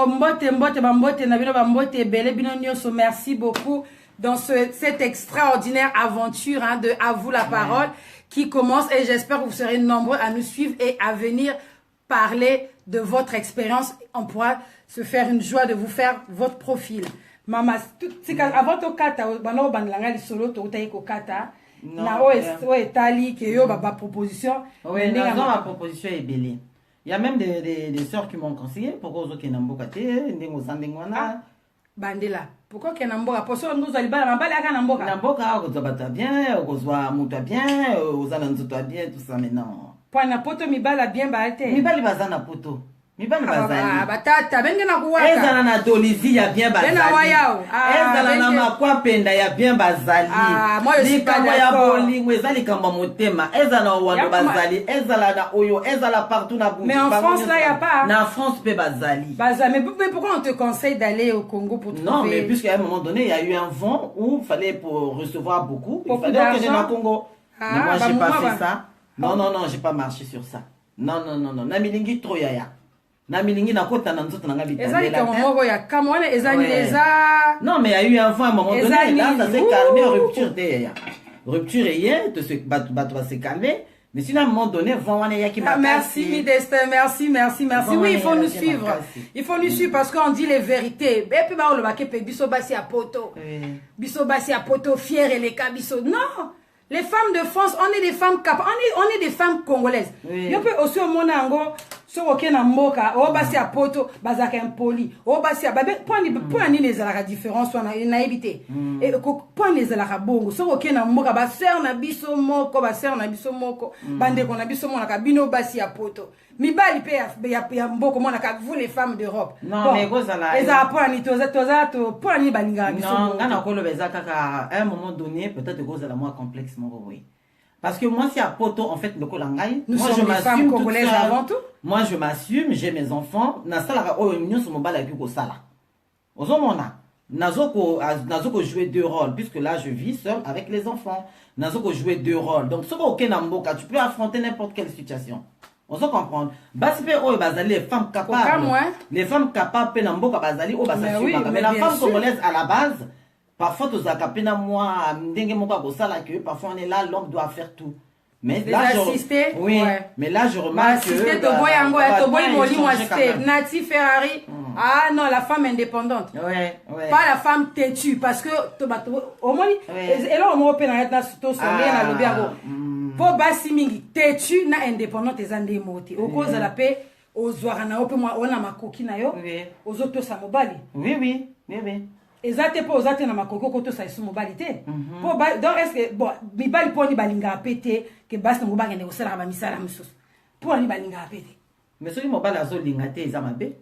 merci beaucoup dans cette extraordinaire aventure hein, de À vous la parole qui commence et j'espère que vous serez nombreux à nous suivre et à venir parler de votre expérience. On pourra se faire une joie de vous faire votre profil. Maman, avant de kata, bano bandlanga solo to taiko kata. Na etali que yo ba proposition. Oui, ma proposition est belle. Il y a même des sœurs qui m'ont conseillé pourquoi aux Kenamboka te ndengo sandengwana. Bandela. Pourquoi Kenamboka? Pour ça nous allons ba mbala ka namboka. Namboka ko zabata bien, ko zwa muta bien, ozana nzoto bien tout ça maintenant. Pour na poto mibala bien baate. Mibali bazana poto. Mibali bazali. Batata benga na kuwaka. Ezala na dolizi ya bien bazali. Bena wayao. Ezala na makwa penda ya bien bazali. Moi je suis pas d'accord. Bolingo ezali kamba motema. Ezala wando bazali. Ezala na oyo. Ezala partout na boutique. Mais en France là y a pas. Na France pe bazali. Mais pourquoi on te conseille d'aller au Congo pour trouver? Non, mais puisqu'à un moment donné il y a eu un vent où il fallait pour recevoir beaucoup. Il fallait que j'aille au Congo. Mais moi j'ai pas fait ça. Non, j'ai pas marché sur ça. Non. Na milingi trop yaya. Na milingi na kota na nzoto na nga bitandela. Ezali comme moko ya kamone ezali eza. Non, mais il y a eu un vent à un moment donné. Là, ça s'est calmé. Rupture derrière. Rupture hier, se va se calmer. Mais sinon, à un moment donné, vent on est qui m'a. Merci, Midestin. Merci. Oui, il faut nous suivre. Il faut nous suivre parce qu'on dit les vérités. Et puis, bah, on le va que biso basi à poto. Biso basi à poto, fier et les cabisso. Non! Les femmes de France, on est des femmes capables, on est des femmes congolaises. Je peux aussi au monde ango, so oké na mboka, o basi a poto, bazaka impoli, o basi a babe, point ni les la différence on a évité. Et point les la bongo, so oké na mboka, ba sœur na biso moko, bande ko na biso mona ka bino basi a poto. Mibali pe ya mboko mona ka vous les femmes d'Europe. Non, mais gozala. Eza point ni toza point ni balinga biso. Non, ngana ko le bezaka à un moment donné, peut-être gozala moi complexe. Oui. Parce que moi, si à poto, en fait, le kolangai, nous sommes des femmes congolaises avant tout. Moi, je m'assume, j'ai mes enfants. Na sala o union sur mon bal avec sala. Ozomona. Nazoko jouer deux rôles, puisque là, je vis seul avec les enfants. Nazoko jouer deux rôles. Donc, ce que namboka, tu peux affronter n'importe quelle situation. On se comprend. Basipe o bazali les femmes capables. Les femmes capables pe namboka bazali o basasuma. Mais la femme congolaise à la base. Parfois, tu as capé dans moi, parfois on est là, l'homme doit faire tout. Mais là, oui, ouais. Mais là, je remarque que... Nati Ferrari, ah non, la femme indépendante. Ouais. Pas la femme têtue, parce que... Au moins, et là, on m'a opéré dans le pour basi mingi têtue, na indépendante, et zande moti. Au cause de la paix, aux ouarana, on a ma coquine, aux autres, ça mobali. Oui. Ezate po ozate na makoko koto sa isu mobilité po ba donc est-ce que bon bibali poni balinga pété que bas na mobanga ne osala ba misala mususu po ni balinga pété mais soki mobali azolinga te eza mabe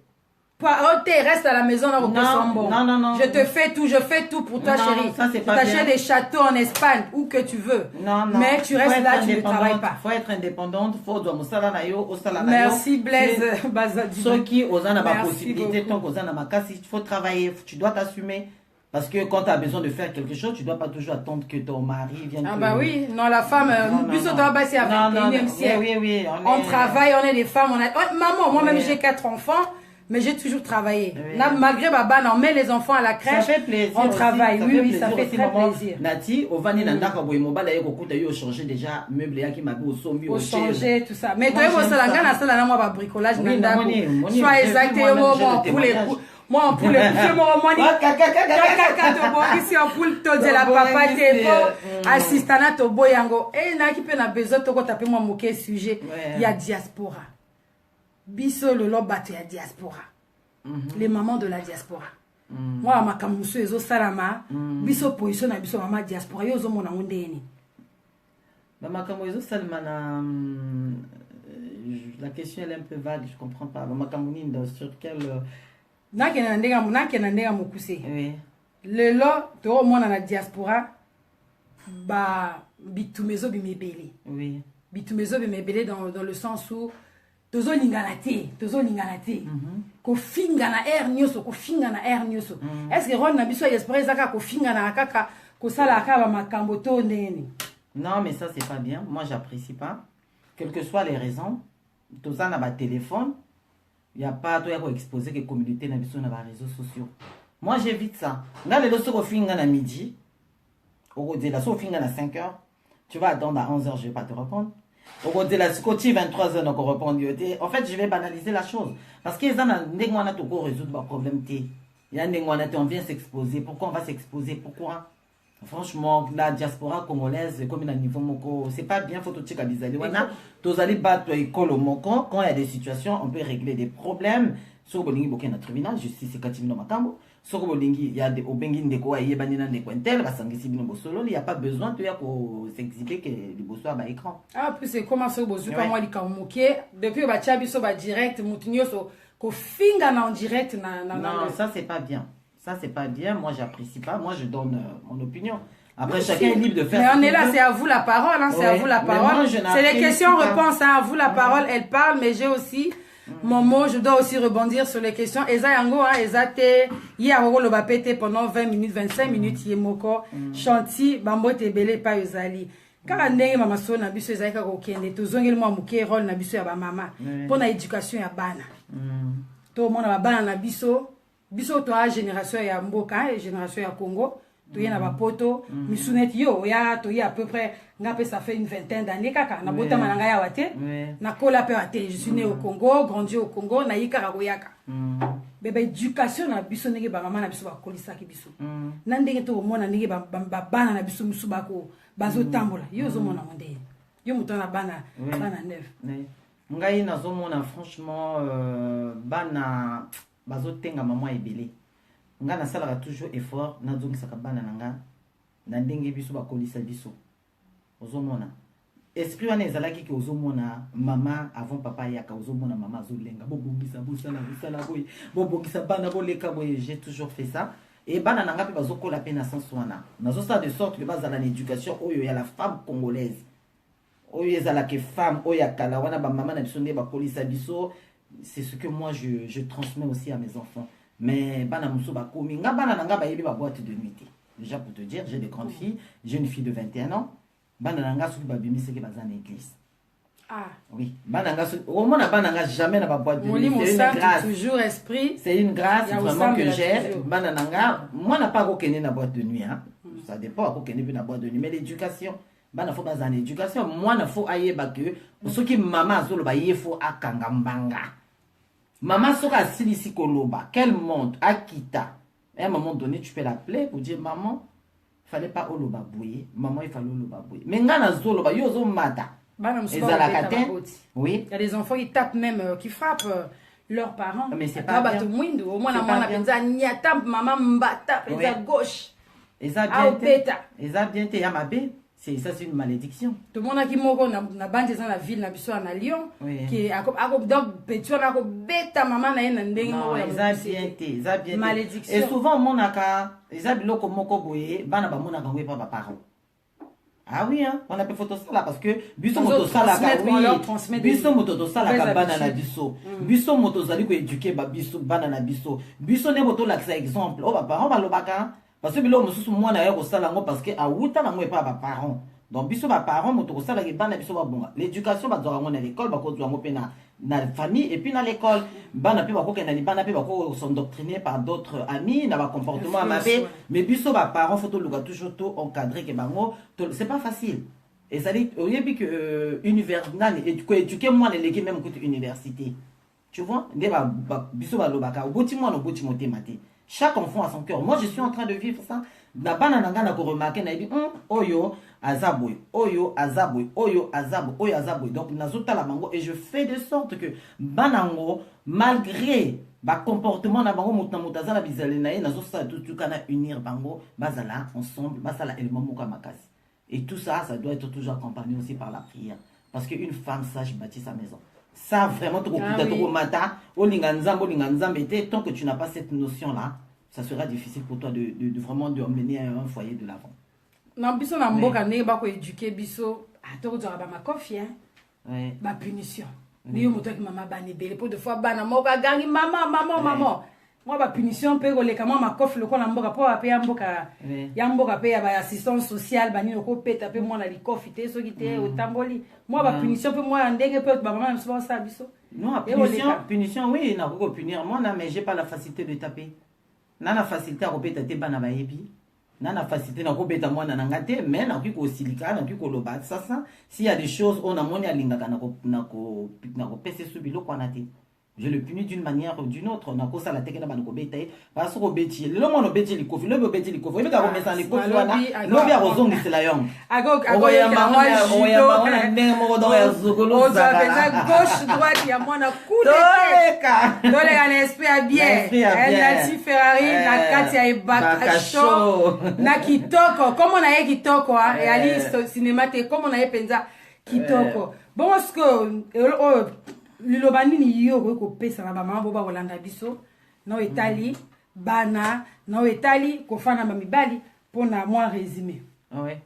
reste à la maison là au bon. Non. Je fais tout pour toi, chérie. Ça c'est pas bien. T'achètes des châteaux en Espagne où que tu veux. Non. Mais tu restes là, tu ne travailles pas. Faut être indépendante, faut doit musala na yo, osala na yo. Merci Blaise Bazadi. Ceux qui osana ma possibilité tant qu'osana ma casse, il faut travailler, tu dois t'assumer. Parce que quand tu as besoin de faire quelque chose, tu ne dois pas toujours attendre que ton mari vienne. Ah bah oui, non, la femme, plus on doit passer à 21e siècle. Oui. On travaille, on est des femmes, maman, moi-même j'ai 4 enfants. Mais j'ai toujours travaillé. Oui. Malgré Baba, on met les enfants à la crèche. Ça fait plaisir. On travaille. Oui, ça fait très plaisir. Nati, au vani nandaka boy mobile ayo kokuta yo changer déjà meuble ya ki mabi au sombi au changer tout ça. Mais toi moi ça la ngana ça la moi ba bricolage nandako. Soit exacté moi pour les moi pour les moi ici en poule to de la papa te assistana to boyango et na ki pe na besoin to ko taper moi moquer sujet il y a diaspora. Biso le lobato ya diaspora. Les mamans de la diaspora. Moi ma kamuso ezo salama biso position na biso mama diaspora yo zo mona ndeni. Mama kamuso salama na la question elle est un peu vague, je comprends pas. Mama kamuni sur quel na ndenga mokuse. Oui. Le lo to mona na diaspora ba bitumezo bimebele. Oui. Bitumezo bimebele dans le sens où tozo lingana te ko finga na air nyoso est-ce que ron na biso esprit zaka ko finga na kaka ko sala ka ba makambo to ndeni. Non mais ça c'est pas bien, moi j'apprécie pas quelles que soient les raisons. Toza na ba téléphone, il y a pas to ya ko exposer que communauté na biso na ba réseaux sociaux. Moi j'évite ça. Là les loso ko finga na midi au de la so finga na 5h, tu vas attendre à 11h, je vais pas te répondre. Au côté de la côté 23h donc on répond. En fait je vais banaliser la chose parce que les gens n'ont pas résoudre le problème. Il y a des on vient s'exposer. Pourquoi on va s'exposer? Pourquoi? Franchement la diaspora congolaise comme un niveau moko c'est pas bien. Faut tout checker bizarre. Wana tous allez battre école au moko quand il y a des situations on peut régler des problèmes. Sur bolingi boké na tribunal justice c'est katimino makambo. Sur bolingi il y a des obengi ndeko aye banina ndeko intel basangisi bino bosolo il y a pas besoin de s'exhiber que les bosso ba écran. Ah plus c'est comment ça bosso comme moi li kamoké depuis ba chabiso ba direct mutinyo so ko finga na en direct na. Non ça c'est pas bien. Ça c'est pas bien, moi j'apprécie pas, moi je donne mon opinion. Après chacun est libre de faire. Mais on est là, c'est à vous la parole, hein, c'est à vous la parole. C'est les questions-réponses, hein, à vous la parole, elle parle, mais j'ai aussi mon mot, je dois aussi rebondir sur les questions. Eza yango, hein, Eza te, hier au le bapété pendant 20 minutes, 25 minutes, yemoko, chanti, bambo te belé pa yozali. Car ndenge mama so na biso ezali ka kokende, tozongeli mwa muke rôle na biso ya ba mama, pour na éducation ya bana. To mona ba bana na biso to a génération ya mboka et génération ya Congo. Tu y a na poto misunet yo ya to y a à peu près ngapé ça fait une vingtaine d'années kaka na bota mananga ya wate na kola pe wate je suis né au Congo grandi au Congo na yika koyaka bébé éducation na biso ndenge ba mama na biso ba kolisa ki biso na ndenge to mona ndenge ba bana na biso musu bako bazo tambola yo zo mona monde yo mutana bana neuf ngai na zo mona franchement bana bazo tenga maman ebele nga na sala toujours effort na zongi saka bana nanga na ndenge biso ba kolisa biso ozomona esprit wana ezalaki ki ozomona mama avant papa yaka ozomona mama azolenga bobongisa busala boy bobongisa bana boleka boy j'ai toujours fait ça et bana nanga pe bazokola pe na sens wana nazo ça de sorte que bazala na éducation oyo ya la femme congolaise oyo ezalaki femme oyo akala wana ba mama na biso nde ba kolisa biso. C'est ce que moi je transmets aussi à mes enfants. Mais bana muso ba komi nga bana nanga ba yebi ba boîte de nuit. Déjà pour te dire, j'ai des grandes filles, j'ai une fille de 21 ans. Bana nanga su ba bimi c'est que bazana église. Oui. Au moins, bananga jamais n'a pas boîte de nuit. C'est une grâce. Toujours esprit. C'est une grâce vraiment que j'ai. Bananga, moi, n'a pas reconnu la boîte de nuit. Hein. Ça dépend à reconnu la boîte de nuit. Mais l'éducation, il faut pas en éducation. Moi, il faut ailler que ce qui maman il faut akangambanga. Maman sera ici koloba. Qu'elle monte, Akita. À un moment donné, tu peux l'appeler pour dire maman, il fallait pas oloba bouiller. Maman, il fallait oloba bouiller. Mais ngana zoloba yozo mata. Oui. Il y a des enfants qui tapent même, qui frappent leurs parents. Mais c'est pas bien. Au moins, maman mbata, gauche. Et ça bien été à ma bé. Ça, c'est une malédiction. Tout le monde qui m'a dit dans la ville, à Lyon, qui a donc petit on a bêta maman na yena non, ça bien malédiction. Et souvent mon aka, ça biloko moko boye, bana ba mona ngwe pas parents. Ah oui hein, on a fait photo ça là parce que biso moto ça là biso moto ça là bana na biso. Biso moto zali ko éduquer ba biso bana na biso. Biso ne moto là exemple. Oh ba parents ba lobaka parce que bilo mosusu mwana ya ko sala ngo parce que a wuta na ngwe pas ba parents. Donc biso ba parents moto ko sala ke bana biso ba bonga. L'éducation ba zora ngo na l'école ba ko zwa ngo pe na la famille et puis dans l'école bana pe ba ko kena ni bana pe ba ko s'endoctriner par d'autres amis na ba comportement mabe mais biso ba parents faut to luka toujours to encadrer ke bango c'est pas facile et ça dit au lieu que université et éduquer moi les qui même côté université tu vois ndé ba biso ba lobaka oboti moi no boti moté maté. Chaque enfant a son cœur. Moi, je suis en train de vivre ça. Na banana na ko remarquer na dit oyo azaboy, oyo azaboy, oyo azaboy, oyo azaboy. Donc nazota la mango et je fais de sorte que banango malgré ba comportement na bango mutaza na bizali na nazo ça tout kana unir bango bazala ensemble, basala élément moka makasi. Et tout ça doit être toujours accompagné aussi par la prière parce qu'une femme sage bâtit sa maison. Ça vraiment tant que tu n'as pas cette notion là ça sera difficile pour toi de vraiment de mener un foyer de l'avant. Non biso na mboka ne ba ko éduquer biso atoko zora ba makofi hein ba punition ni yo moto ki mama ba ne bele pour de fois bana moka gangi maman moi ba punition pe ko leka moi makofi loko na mboka po pe ya mboka pe ya ba assistance sociale ba ni ko peta pe moi na likofi te so ki te otamboli moi ba punition pe moi ndenge pe ba maman so ça biso. Non, punition, oui, il n'a pas punir moi, mais j'ai pas la facilité de taper. N'a la facilité à répéter tes bana baebi. N'a la facilité à répéter moi nanangate, mais n'a plus qu'au silica, n'a plus qu'au lobat. Ça, s'il y a des choses, on a mon yalinga na ko pese subilo kwa nate. Je le punis d'une manière ou d'une autre. On a cosa la teke na banoko betaye. Parce que beti, le monde beti li kofi, le beti li kofi. Le gars remet ça li kofi wana. No bia rozong ni la yong. Ago ya mama na nemo do ya zugulu zaka. Gauche droite ya mwana coup de tête. Dole ya esprit bien. Elle a si Ferrari na kati ya ibakacho. Na kitoko, comme on a kitoko et ali cinéma te comme on a penza kitoko. Bon parce que lilobani ni yo ko pesa na ba mama bo ba kolanda biso na etali bana na etali ko fana ma mibali pona moi résumé. Ouais.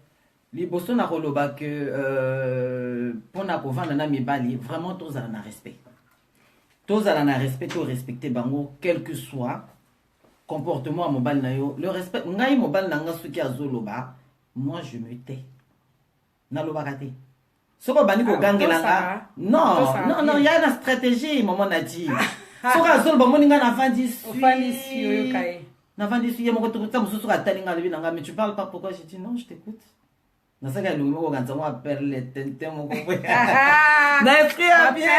Liboso na koloba que pona ko vanda na mibali vraiment tous à na respect. Tous à na respect to respecter bango quel que soit comportement mobile na yo le respect ngai mobile na nga suki azoloba moi je me tais. Na loba raté. Soko bani ko gangelanga non il y a une stratégie maman a dit soko azol ba moninga na vandis yo kai na vandis yo moko to tsamusu soko atalinga lebi nanga mais tu parles pas pourquoi j'ai dit non je t'écoute na saka lungi moko ganza mo perle tente moko na frère bien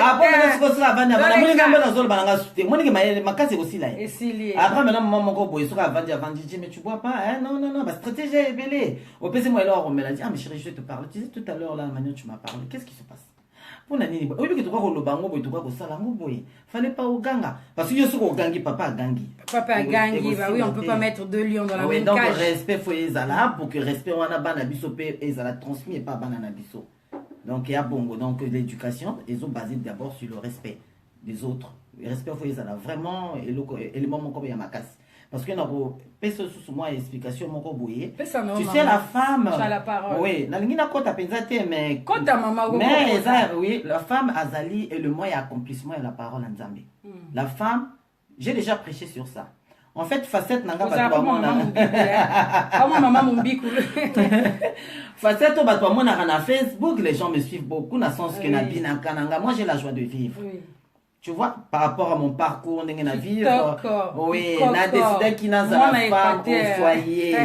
après mais soko soko vanda bana moninga mbona azol bana sute moninga mayele makase ko sila après maintenant maman moko boy soko vandi mais tu vois pas hein non ba stratégie est belée au PC moi alors on me l'a dit ah mais chérie je te parle tu disais tout à l'heure là la manière tu m'as parlé qu'est-ce qui se passe pour na nini oyo ke to ko lobango boy to ko sala ngo boy fallait pas au ganga parce que yo soko gangi papa gangi bah oui on peut pas mettre deux lions dans la même donc cage. Respect faut ezala pour que respect wana bana biso pe ezala transmis et pas bana na biso donc il y a bongo donc l'éducation ils ont basé d'abord sur le respect des autres le respect faut ezala vraiment élément mon comme ya makasi parce que na ko pesa sous moi explication mon ko boye tu sais la femme tu as la parole oui na lingi na kota penza te mais kota mama mais oui la femme azali et le moyen accomplissement et la parole en Nzambe la femme j'ai déjà prêché sur ça En fait, facette n'a pas de maman Mumbiku. Facette au bateau na Facebook, les gens me suivent beaucoup, dans le sens que na kananga. Moi, j'ai la joie de vivre. Oui. Tu vois, par rapport à mon parcours, na vivre. Oui, na décidé qui n'a pas femme au foyer.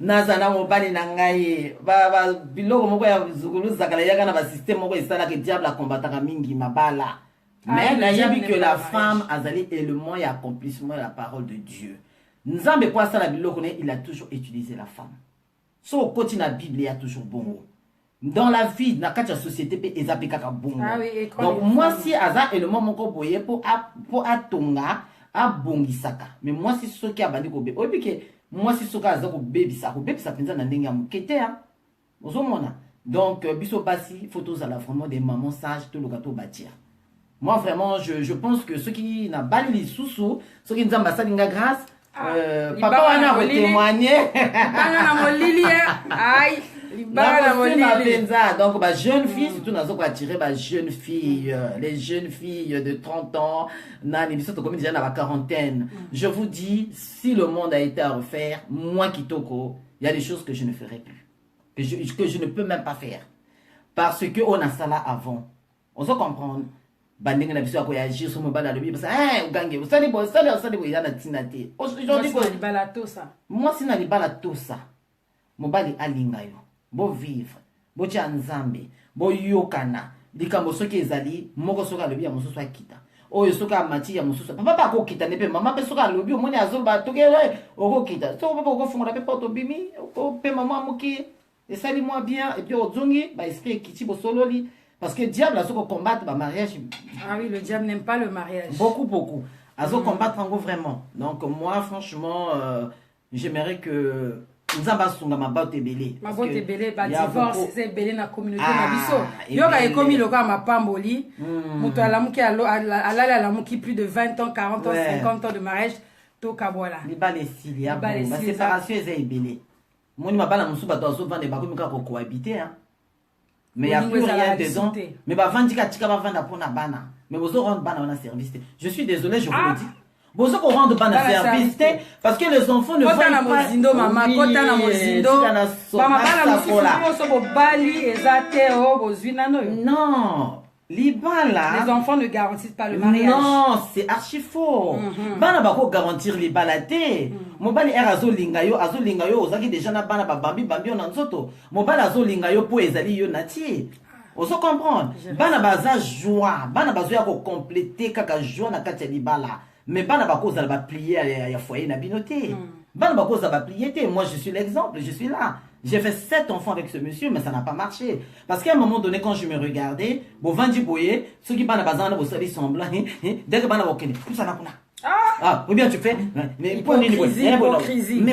Nazana mobali nangaye. Ba biloko moko ya zugulu zakala yaga na ba système moko isala que diable a combattre mingi mabala. Mais là, j'ai vu que la femme a zali élément et accomplissement de la parole de Dieu. Nzambe kwa sala biloko ne, il a toujours utilisé la femme. So côté na Bible, il y a toujours bon. Dans la vie, dans la société, il y a bon. Donc moi si aza élément moko boye pour atonga a bongisaka. Mais moi si ce qui a bandi ko be. Obi ke moi si ce qui a za ko baby ça penza na ndenge ya mukete hein. Ozomona. Donc biso basi photos à la vraiment des mamans sages tout le gâteau bâtir. Moi, vraiment, je pense que ceux qui n'ont pas les sous-sous, ceux qui nous ont passé une grâce, papa wana va témoigner. Donc, bah, jeune fille, surtout dans ce attirer bah, jeune fille, les jeunes filles de 30 ans, comme déjà dans la quarantaine. Je vous dis, si le monde a été à refaire, moi Kitoko, il y a des choses que je ne ferai plus, que je ne peux même pas faire, parce que on a ça là avant. On se comprend. Banding na biso akoyagir sur mobile alobi parce ugange usali bo yana tinate aujourd'hui ko libala tosa moi sina libala tosa mobali alinga yo bo vivre bo tia nzambe bo yokana likambo soki ezali moko soka alobi ya mosusu akita oyo soka mati ya mosusu papa ba ko kita ne pe mama pe soka alobi omoni azomba toke oko kita so papa ko fungola pe porte bimi ko pe mama moki esali moi bien et puis ozongi ba esprit kiti bo sololi. Parce que le diable a ce combattre le mariage. Ah oui, le diable n'aime pas le mariage. Beaucoup. A ce combattre en gros vraiment. Donc moi, franchement, j'aimerais que nous avons ma botte belé. Ma botte belé, bah divorce, c'est belé dans la communauté na biso. Yo ka ekomi loka ma pamboli. Muto alamuki alamuki plus de 20 ans, 40 ans, 50 ans de mariage, to kabola. Li ba les silia. La séparation est belé. Moni ma bala musuba to so vendre ba ko mika ko cohabiter hein. Mais il n'y a plus rien dedans. Mais bah vendika tika va vendre pour na bana. Mais vous rendre bana on a service. Je suis désolé, je vous le dis. Vous qu'on rendre bana service parce que les enfants ne vont pas. Mozindo maman, kota na mozindo. Mama bana musiku so bo bali ezate o bozwina no. Non. Libala. Les enfants ne garantissent pas le mariage. Non, c'est archi faux. Bana bako garantir libala te. Mobali era azo lingayo ozaki déjà na bana ba bambi on nzoto. Mobali azo lingayo po ezali yo nati. Ozo comprendre. Bana baza joie, bana bazo ya ko compléter kaka joie na kati libala. Mais bana bako za ba plier ya foyer na binoté. Bana bako za ba plier te. Moi je suis l'exemple, je suis là. J'ai fait 7 enfants avec ce monsieur, mais ça n'a pas marché. Parce qu'à un moment donné, quand je me regardais, bon, Vandi Boye, ceux qui parlent bazar, vos salis semblants, dès que bana wakene, tout ça n'a pas. Ah, oui bien tu fais. Mais pour mais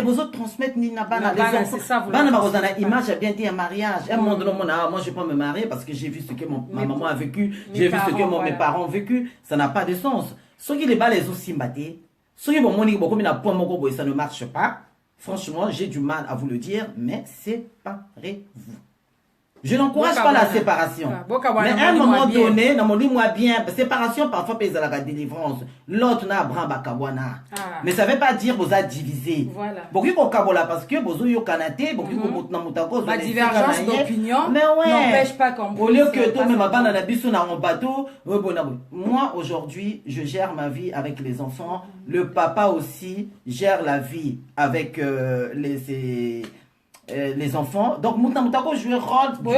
vos autres transmettent ni na bana les enfants. Bana bazana image a bien dit un mariage. À un moment donné, moi je vais pas me marier parce que j'ai vu ce que ma maman a vécu, j'ai vu ce que mes parents ont vécu. Ça n'a pas de sens. Ceux qui les balles les aussi battés, ceux qui vont monique beaucoup mais na point mon gobo ça ne marche pas. Franchement, j'ai du mal à vous le dire, mais séparez-vous. Je n'encourage pas la séparation. Mais à un moment donné, dans mon lit, moi bien, séparation parfois pèse la délivrance. L'autre n'a pas bakawana. Mais ça ne veut pas dire que vous avez divisé. Beaucoup de kabola parce que vous avez kanate, beaucoup de la divergence d'opinion n'empêche pas qu'on puisse. Au lieu que tout même ma bande à la biso na mon bateau, moi aujourd'hui, je gère ma vie avec les enfants. Le papa aussi gère la vie avec les enfants. Donc, Moutako joue un rôle. Oui,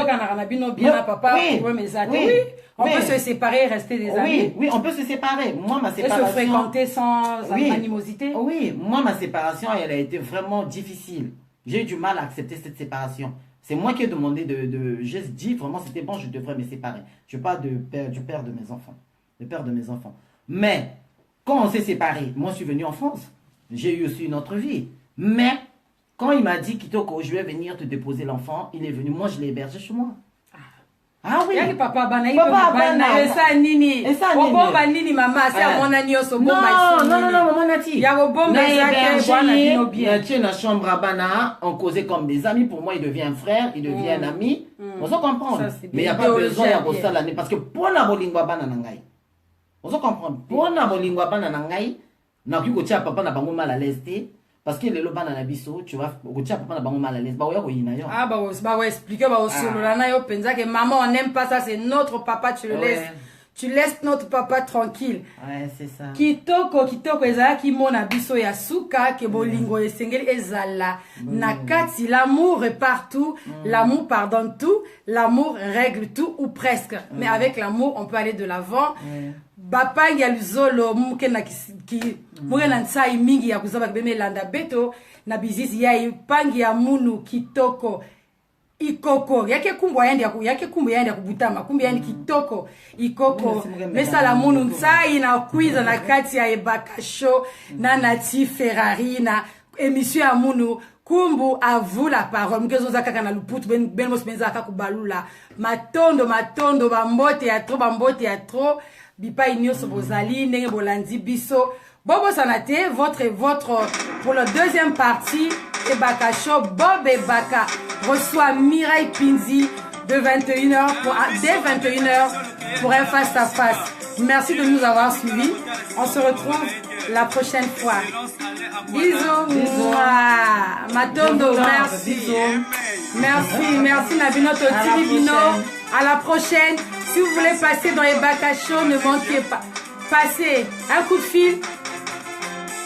on peut se séparer et rester des amis. Oui, on peut se séparer. Moi, ma séparation. Et se fréquenter sans animosité. Oui, moi, ma séparation, elle a été vraiment difficile. J'ai eu du mal à accepter cette séparation. C'est moi qui ai demandé j'ai dit vraiment, c'était bon, je devrais me séparer. Je parle du père de mes enfants. Le père de mes enfants. Mais, quand on s'est séparés, moi, je suis venu en France. J'ai eu aussi une autre vie. Mais, quand il m'a dit, Kitoko, je vais venir te déposer l'enfant, il est venu. Moi, je l'ai hébergé chez moi. Ah oui. Papa Bana, ça nini. Obo nini maman, c'est à mon agneau so bon Non, maman Nati. Ya bo bon bien. Tu es dans la chambre à Bana, on causait comme des amis. Pour moi, il devient un frère, il devient un ami. On se comprend. Mais il n'y a pas besoin de ça l'année parce que pour la bolingwa Bana nangai. On se comprend. Pour la bolingwa Bana nangai, Na ki kotia papa na bango mal à l'aise té parce que les lobana na biso tu vois kotia papa na bango mal à l'aise ba oya ko yina yo. Ah bah ouais expliquer ba solo na yo penza que maman on n'aime pas ça c'est notre papa tu le laisses. Tu laisses notre papa tranquille. Ouais, c'est ça. Kitoko ezala ki mona biso ya suka ke bolingo esengeli ezala. Nakati l'amour est partout, l'amour pardonne tout, l'amour règle tout ou presque. Mais avec l'amour, on peut aller de l'avant. Bapangi ya luzolo muke na ki muke na nsai mingi ya kuzaba beme landa beto na bizisi ya pangi ya munu kitoko. Ikoko yake kumbu yandi ya kubutama kumbu yandi kitoko ikoko mesa la munu nsai na kwiza na kati ya Ebaka Show na Nati Ferrari na émission ya munu kumbu à vous la parole mkezo zaka na luputu ben mos benza ka kubalula matondo bambote ya trop bipa inyoso bozali ndenge bolandi biso bobo sanate votre pour la deuxième partie Ebaka Show Bob Ebaka reçoit Mireille Pinzi de 21h dès 21h pour un face à face. Merci de nous avoir suivis. On se retrouve la prochaine fois. Bisous. Matondo, merci. Merci Nabinoto Tilibino. À la prochaine. Si vous voulez passer dans Ebaka Show, ne manquez pas. Passez un coup de fil.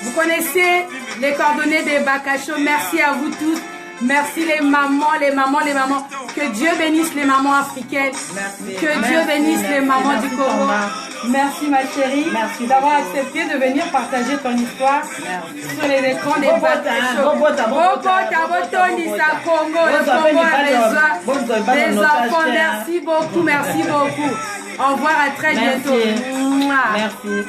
Vous connaissez les coordonnées d'Ebaka Show. Merci à vous tous. Merci les mamans. Que Dieu bénisse les mamans africaines. Merci. Que Dieu bénisse les mamans du Congo. Merci ma chérie. Merci d'avoir accepté de venir partager ton histoire sur les écrans d'Ebaka Show. Les enfants, merci beaucoup. Au revoir, à très bientôt. Merci.